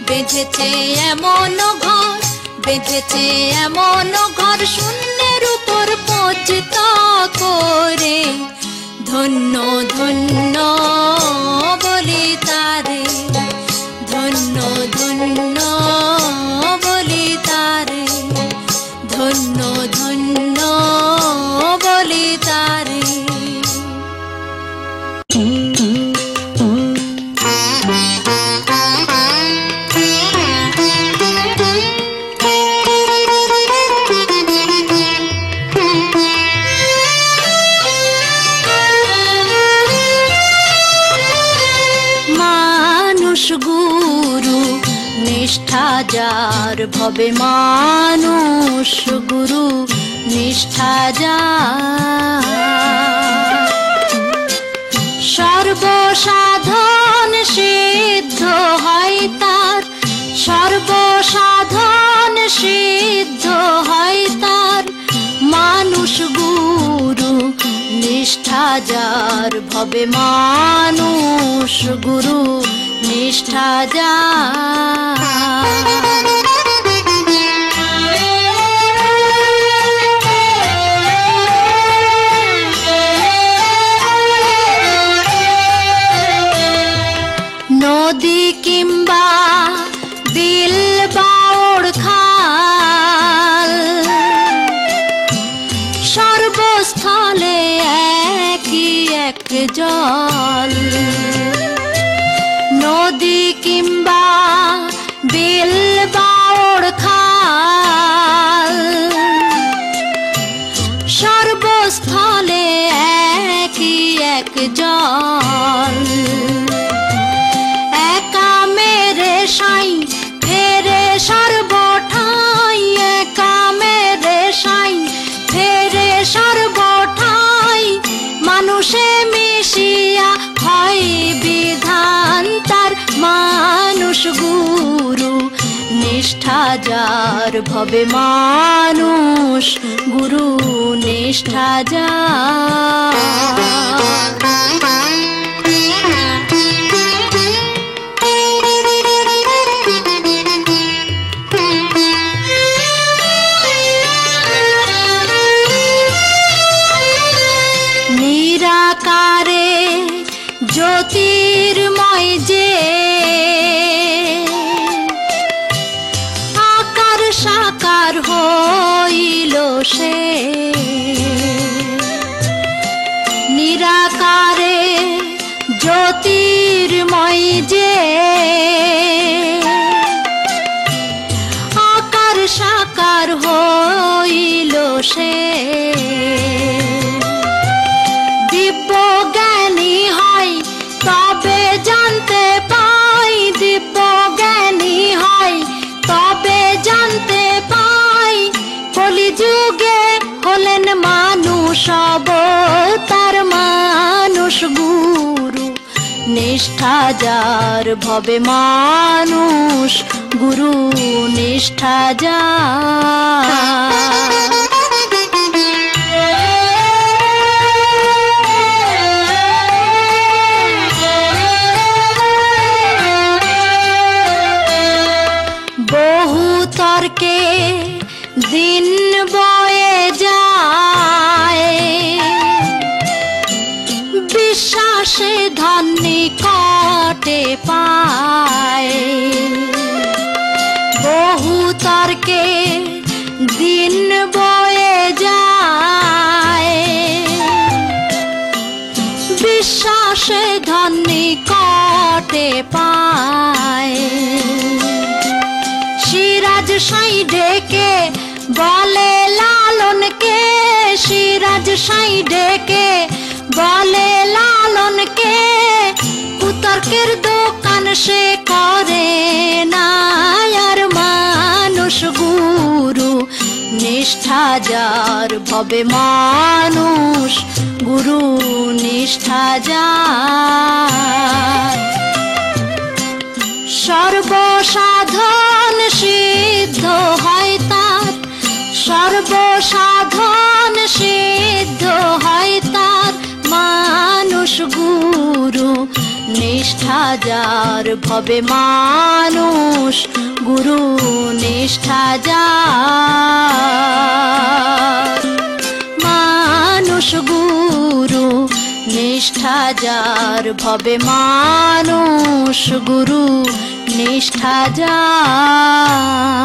বেঁধেছে এমন ঘর, বেঁধেছে এমন ঘর শূন্যের উপর পৌঁছতা করে, ধন্য ধন্য বলি তারে, ধন্য ধন্য বলি তারে, ধন্য ধন্য বলি তারে। মানুষ গুরু নিষ্ঠা যার ভবে, মানুষ গুরু নিষ্ঠা যার, সর্বসাধন সিদ্ধ হয় তার, সর্বসাধন সিদ্ধ হয় তার। মানুষ গুরু নিষ্ঠা যার ভবে, মানুষ গুরু নিষ্ঠা যার। নদী কিংবা বিল বাওড় খাল, সর্বস্থলে একই এক জল। নদী কিংবা বিল বাওড় খাল, সর্বস্থলে একই এক জল। একা মেরে সাই ফেরে সর্বঠাই, একা মেরে সাই ফেরে সর্বঠাই। মানুষে মিশিয়া হয় বিধান তার, মানুষ গুরু নিষ্ঠা যার ভবে, মানুষ গুরু নিষ্ঠা যার। নিরাকারে জ্যোতির্ময় যে, আকার সাকার হইল সে। নিরাকারে জ্যোতির্ময় যে, আকার সাকার হইল সে। দিব্য জ্ঞানী হয় তবে জানতে পাই, দিব্য জ্ঞানী হয় তবে জানতে পাই। কলিযুগে হলেন মানুষ অবতার, মানুষ গুরু নিষ্ঠা যার ভবে, মানুষ গুরু নিষ্ঠা যার। বহু তর্কে দিন বয়ে যায়, বিশ্বাসে ধন নিকটে পায়, বহু তর্কে দিন বয়ে যায়। বিশ্বাসে ধন নিকটে পায়, সিরাজ সাই ডেকে বলে লালনকে, সিরাজ সাই ডেকে বলে লালনকে, কুতর্কের দোকান সে করে না। আর মানুষ গুরু নিষ্ঠা যার, ভবে মানুষ গুরু নিষ্ঠা যার। সর্বসাধন সিদ্ধ হয় তার, সর্বসাধন সিদ্ধ হয় তার, মানুষ গুরু নিষ্ঠা যার, ভবে মানুষ গুরু নিষ্ঠা যার। মানুষ গুরু নিষ্ঠা যার, ভবে মানুষ গুরু নিষ্ঠা যার।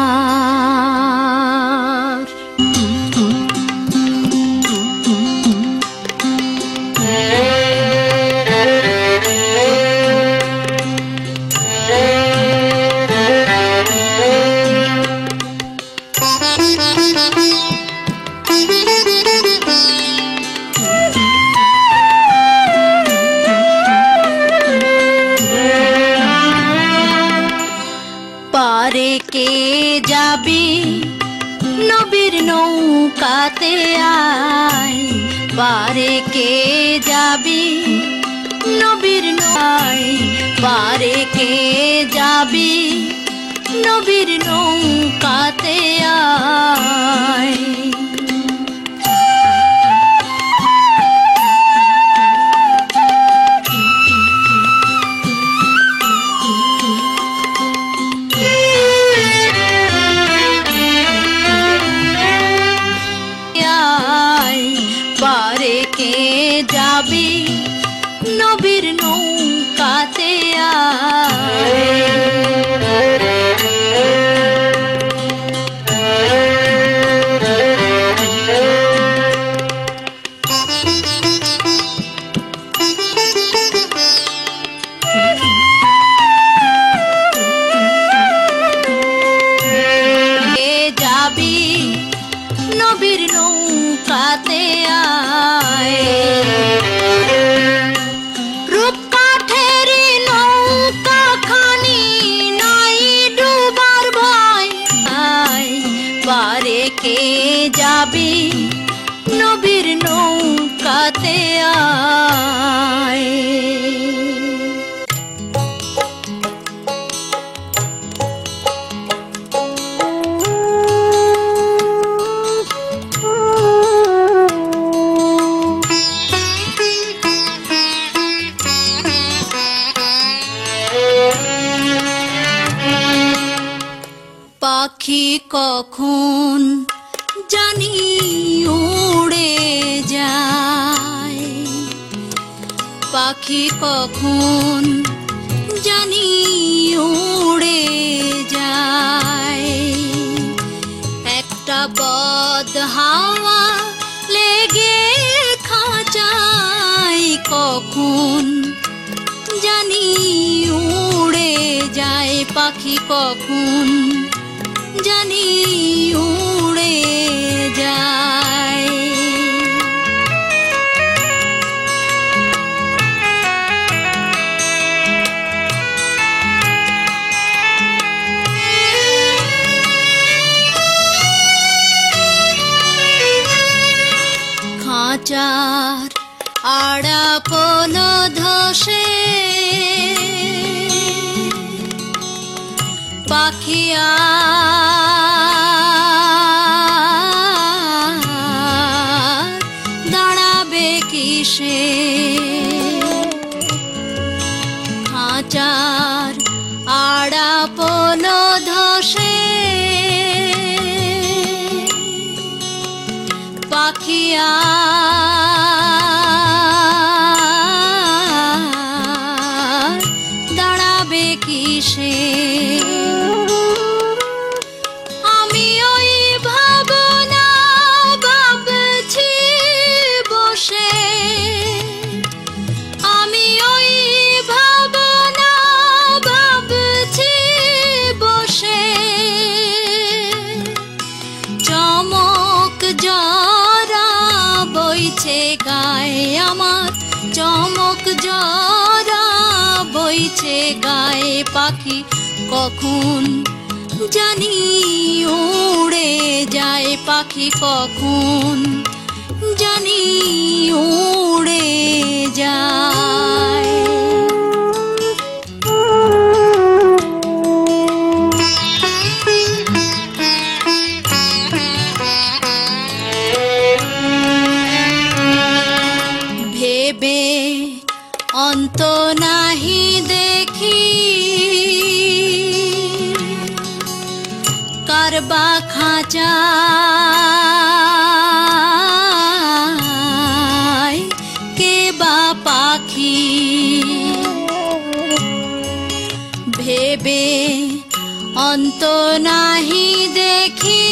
পারে কে যাবি নবীর নৌকাতে আয়, পারে কে যাবি নবীর নৌকায়, পারে কে যাবি নবীর নৌকাতে আয়। পারে কে যাবি নবীর নৌকাতে আয়। যাবি নবীর নৌকাতে আয়, রূপকাঠের নৌকা খানি নাই ডুবার ভয়। পারে কে যাবি নবীর নৌকাতে আয়। পাখি কখন জানি উড়ে যায়, পাখি কখন জানি উড়ে যায়। একটা বদ হাওয়া লেগে খাঁচায় কখন জানি উড়ে যায়, পাখি কখন জানি উড়ে যায়। খাঁচার আড়াপন ধসে পাখি দাঁড়াবে কিসে। খাঁচার আড়াপন ধসে পাখি মিছে গায়ে পাখি কখন জানি উড়ে যায় পাখি কখন জানি উড়ে যায় ভেবে অন্ত নাহি দেখি কারবা খাঁচায় কে বা পাখি ভেবে অন্ত নাহি দেখি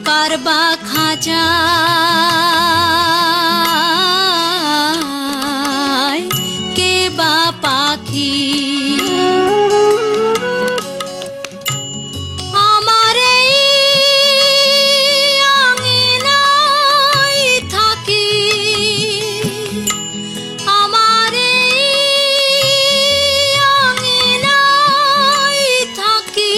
কারবা খাঁচায় কে বা পাখি আমার এই আঙিনায় থাকি আমার এই আঙিনায় থাকি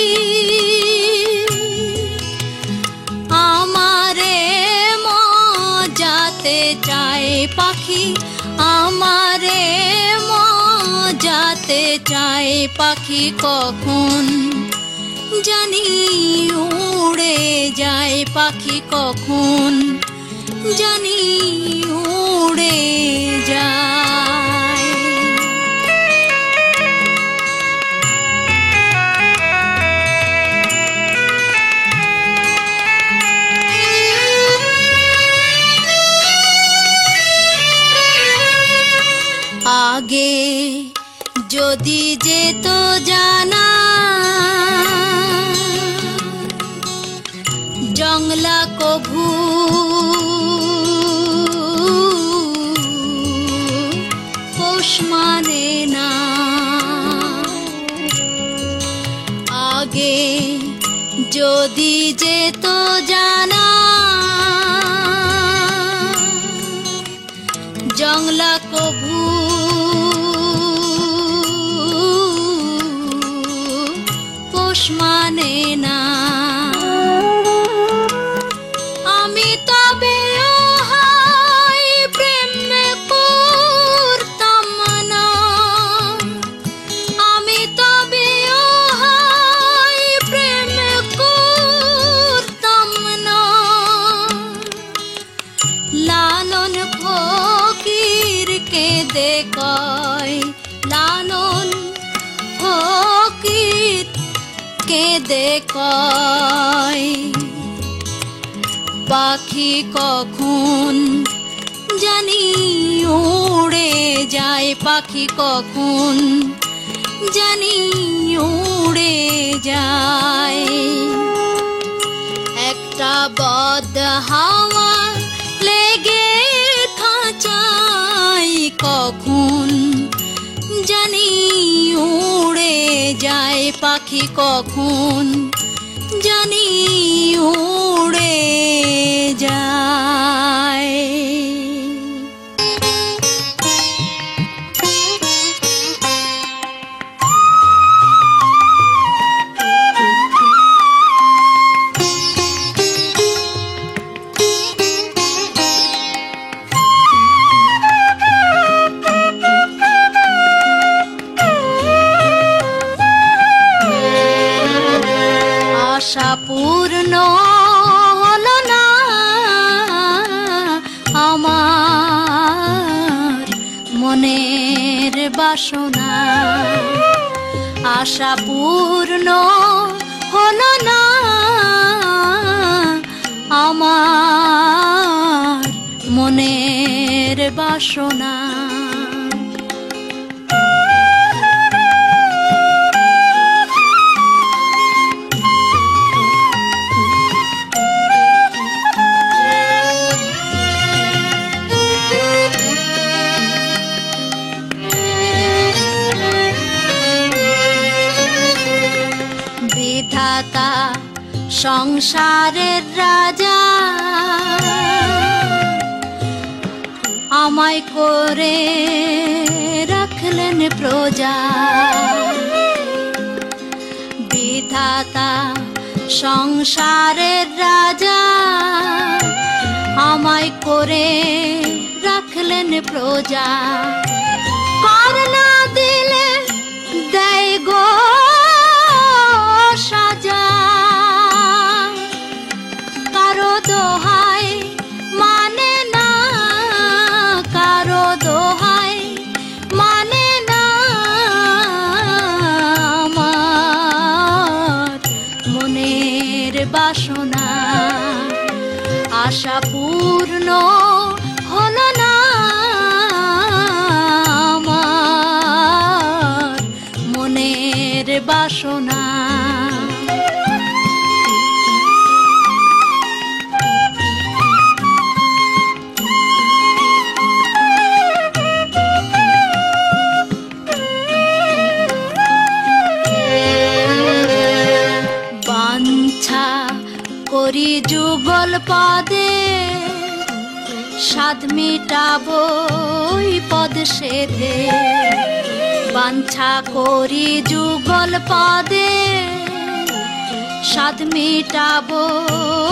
আমারে মজাতে চায় পাখি আমারে মজাতে চায় পাখি কখন জানি উড়ে যায় পাখি কখন জানি উড়ে যায় আগে যদি যেত জানা জংলা কভু পোষ মানে না আগে যদি যেত জানা জংলা কভু পোষ মানে না আমি তবে ওহাই প্রেম করতাম না আমি তবে ওহাই প্রেম করতাম না লালন ফকির কে দেখায় লালন ফকির কে দেখায় পাখি কখন জানি উড়ে যায় পাখি কখন জানি উড়ে যায় একটা বদ হাওয়া লেগে খাঁচায় কখন জানি উড়ে যায় পাখি কখন জানি উড়ে যায় আশা পূর্ণ হলো না আমার মনের বাসনা আশা পূর্ণ হলো না আমার মনের বাসনা বিধাতা সংসারের রাজা আমায় করে রাখলেন প্রজা। বিধাতা সংসারের রাজা আমায় করে রাখলেন প্রজা। কর না দিলে দেয় গো সাজা, কারো দোহাই মানে না, কারো দোহাই মানে না। আমার মনের বাসনা আশা পূর্ণ হলো না। আমার মনের বাসনা বাঞ্ছা করি যুগল পদে, স্বাদ মিটাবো ওই পদ সেধে। বাঞ্ছা করি যুগল পদে, স্বাদ মিটাবো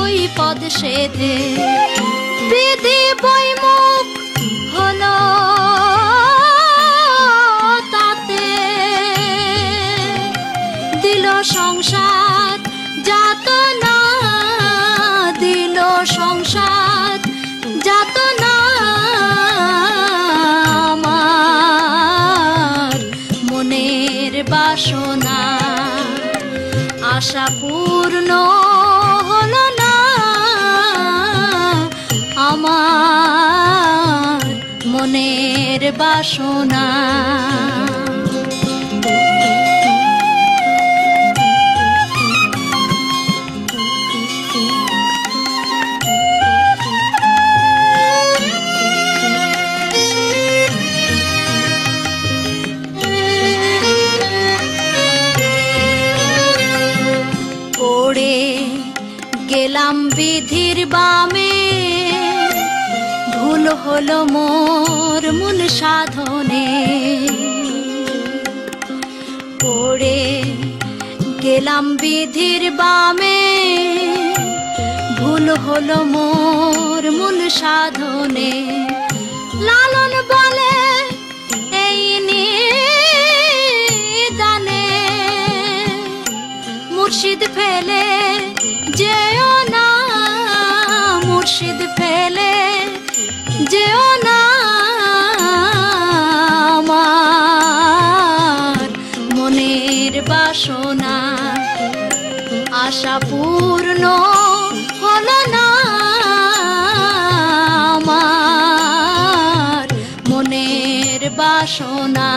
ওই পদ সেধে। বিধি বৈমুখ হলো তাতে, দিল সংসার যাতনা, দিল সংসার যাতনা। আমার মনের বাসনা আশা পূর্ণ হলো না। আমার মনের বাসনা গেলাম বিধির বামে, ভুল হলো মোর মূল সাধনে। পড়ে গেলাম বিধির বামে, ভুল হলো মোর মূল সাধনে। লালন বলে এই নিদানে, মুর্শিদ ফেলে যেও না, মুর্শিদ ফেলে যেও না। আমার মনের বাসনা আশা পূর্ণ হলো না। আমার মনের বাসনা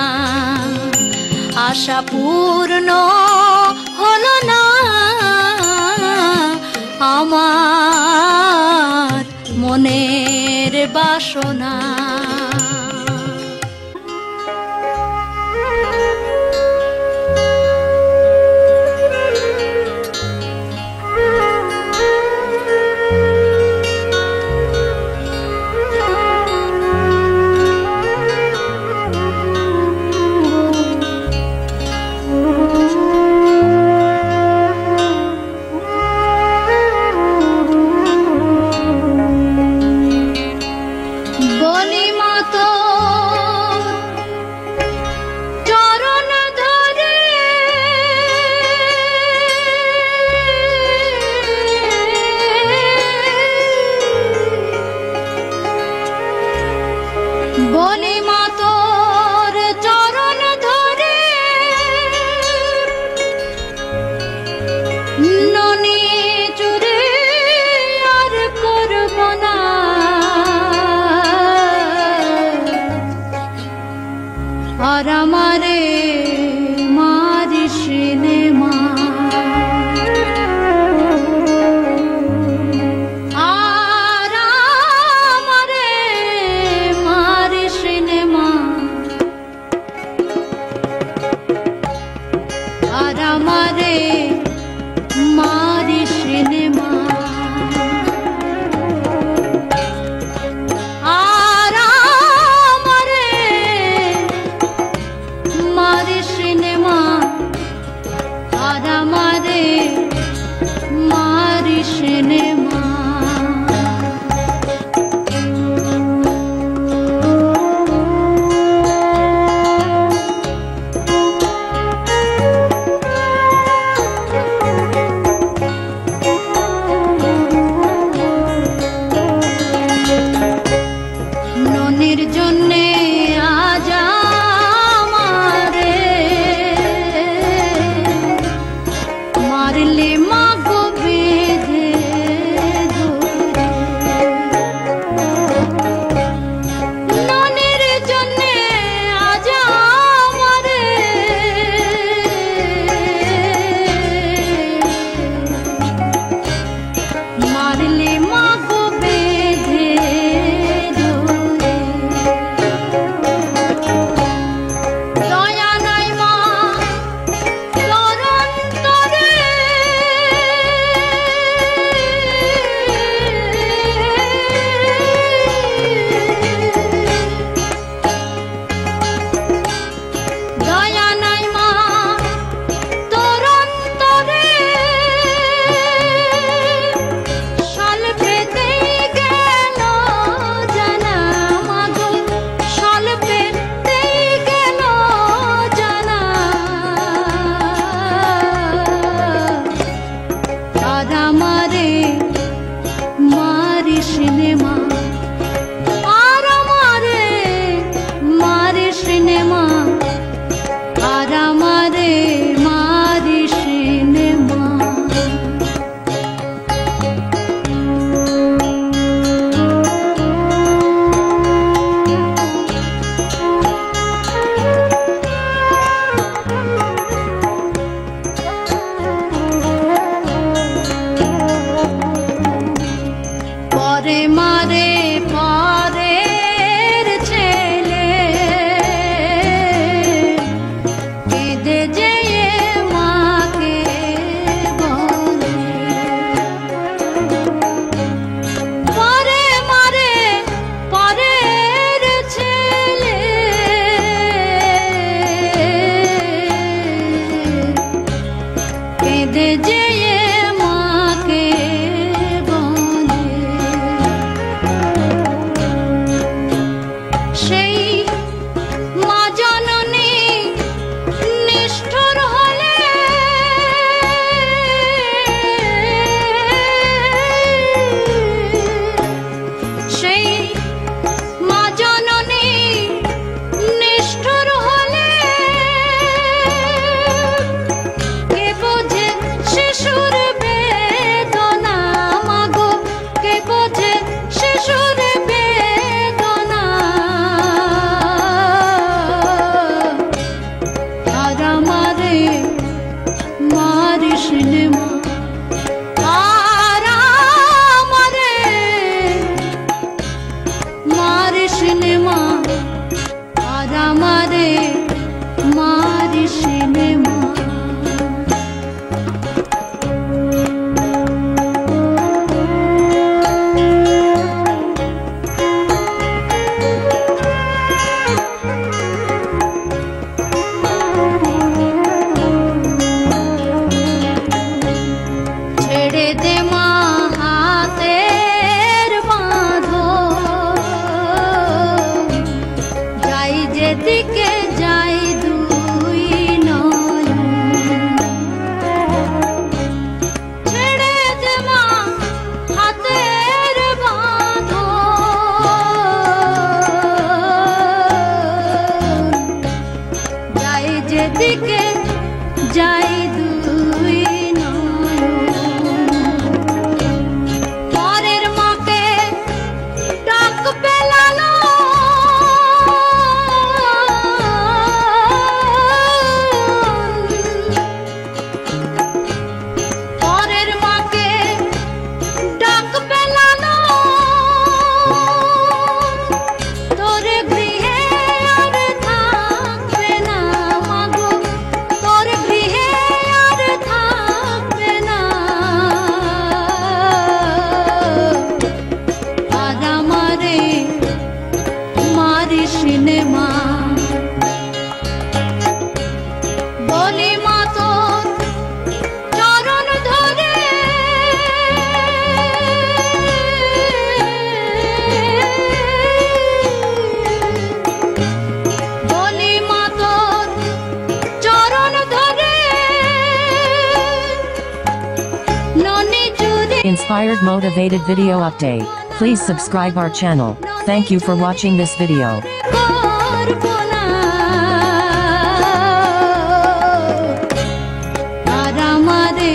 আশা পূর্ণ হলো না। আমার মনের বাসনা বলি মা তোর চরণ ধরে, ননি চুরে আর করব না। আর আমারে মারিস নে মা, আর আমারে মারিস ননির জন্যে আজ আমারে মারলে মা গো বেঁধে ধরে। ননির জন্যে আজ আমারে মারলে মা গো বেঁধে ধরে। দয়া নাই মা তোর অন্তরে, দয়া নাই মা তোর অন্তরে, শাল পেতেই গেল জানা মা গো, শাল পেতেই গেল জানা। আর আমারে মারিস নে মা, আর আমারে মারিস নে মা, আর আমারে মারিস নে মা। পরে মারে পরের ছেলে, কেঁদে যেয়ে মাকে বলে। পরে মারে পরের ছেলে, কেঁদে যেয়ে মাকে বলে। সেই মা জননী নিষ্ঠুর হলে, সেই মা জননী নিষ্ঠুর হলে, কে বোঝে শিশুর বেদনা মা গো, কে বোঝে শিশুর বেদনা। আর আমারে মারিস নে মা, আর আমারে মারিস নে মা, আর আমারে মারিস নে মা। ছেড়ে দে মা হাতের বাঁধন, যাই যেদিকে যাই দুই নয়ন। ছেড়ে দে মা হাতের বাঁধন, যাই যেদিকে যাই দুই নয়ন। পরের মাকে ডাক পেলালো, পরের মাকে ডাক পেলালো, তোর গৃহে আর থাকবে না মা গো, তোর গৃহে আর থাকবে না। আর আমারে মারিস নে মা, বলি মা তোর চরণ ধরে, বলি মা তোর চরণ ধরে। Inspired motivated video update. Please subscribe our channel. Thank you for watching this video. করবো না আর আমারে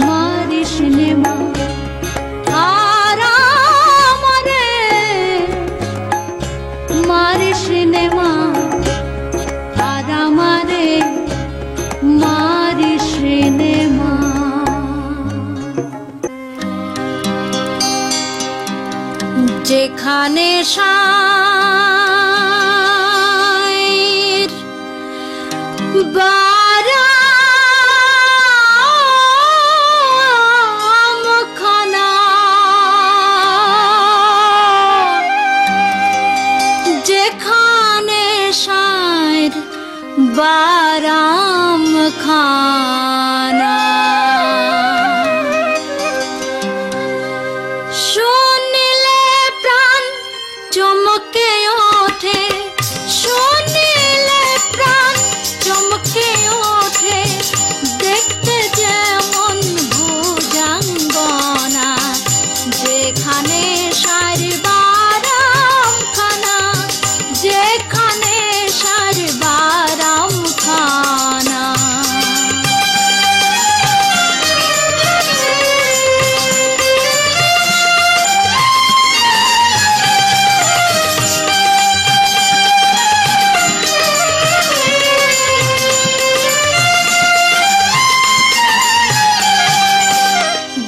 মারিস নে মা আর আমারে মারিস নে মা আর আমারে মারিস নে মা যেখানে সায়ের বারামখানা যেখানে সায়ের বারামখানা চমকে ওঠে শুনিলে প্রাণ চমকে ওঠে দেখতে যেমন ভুজঙ্গনা যেখানে সারবারামখানা যেখানে সারবারামখানা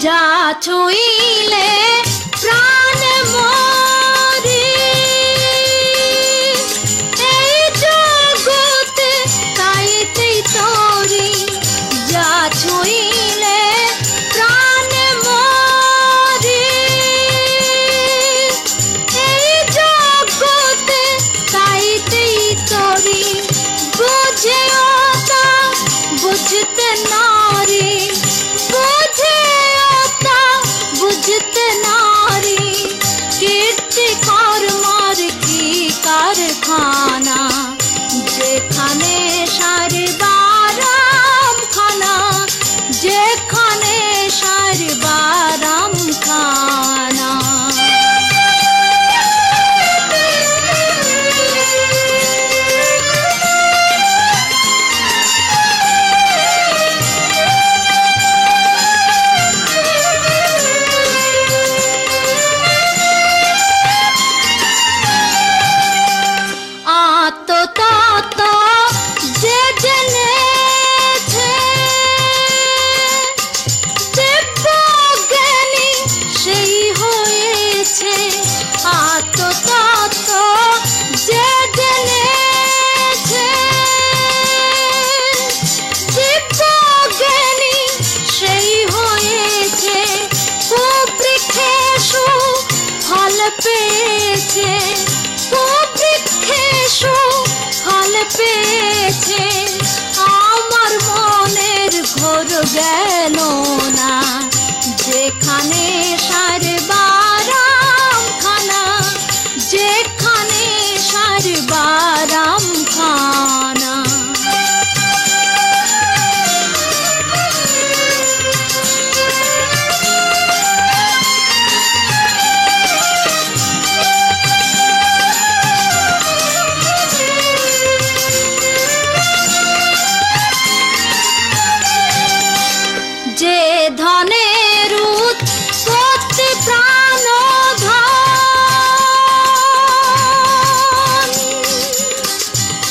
যা ছুঁইলে প্রাণ মরি এই জগতে তাইতেই তোরি যা ছুঁইলে প্রাণ মরি এই জগতে তাইতেই তোরি বুঝেও তা বুঝতে নারী বুঝতে নারী কীর্তি কর্মর কি কারখানা যেখানে সারবারামখানা যেখানে সারবারামখানা পেয়েছে বৃক্ষেশু ফল পেয়েছে আমার মনের ঘোর গেল না যেখানে সারবারামখানা যেখানে সারবারামখানা যে ধনের উৎপত্তি প্রাণ ধন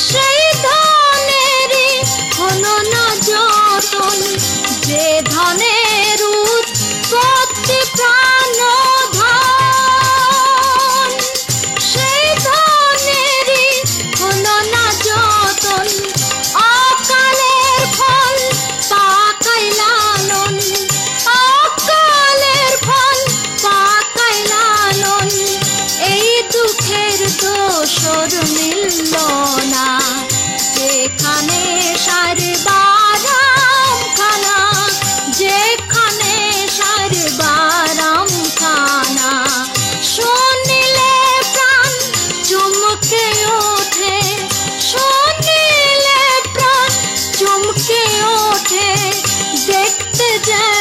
সেই ধনেরই হলো না যতন যে ধনের উৎপত্তি প্রাণ ধন সেই ধনেরই হলো না যতন অকালের ফল পাকাই লালন অকালের ফল পাকাই লালন এই দুঃখের দোসর মিলল না যেখানে সারবারামখানা যেখানে সারবারামখানা শুনিলে প্রাণ চমকে ওঠে শুনিলে প্রাণ চমকে ওঠে দেখতে যায়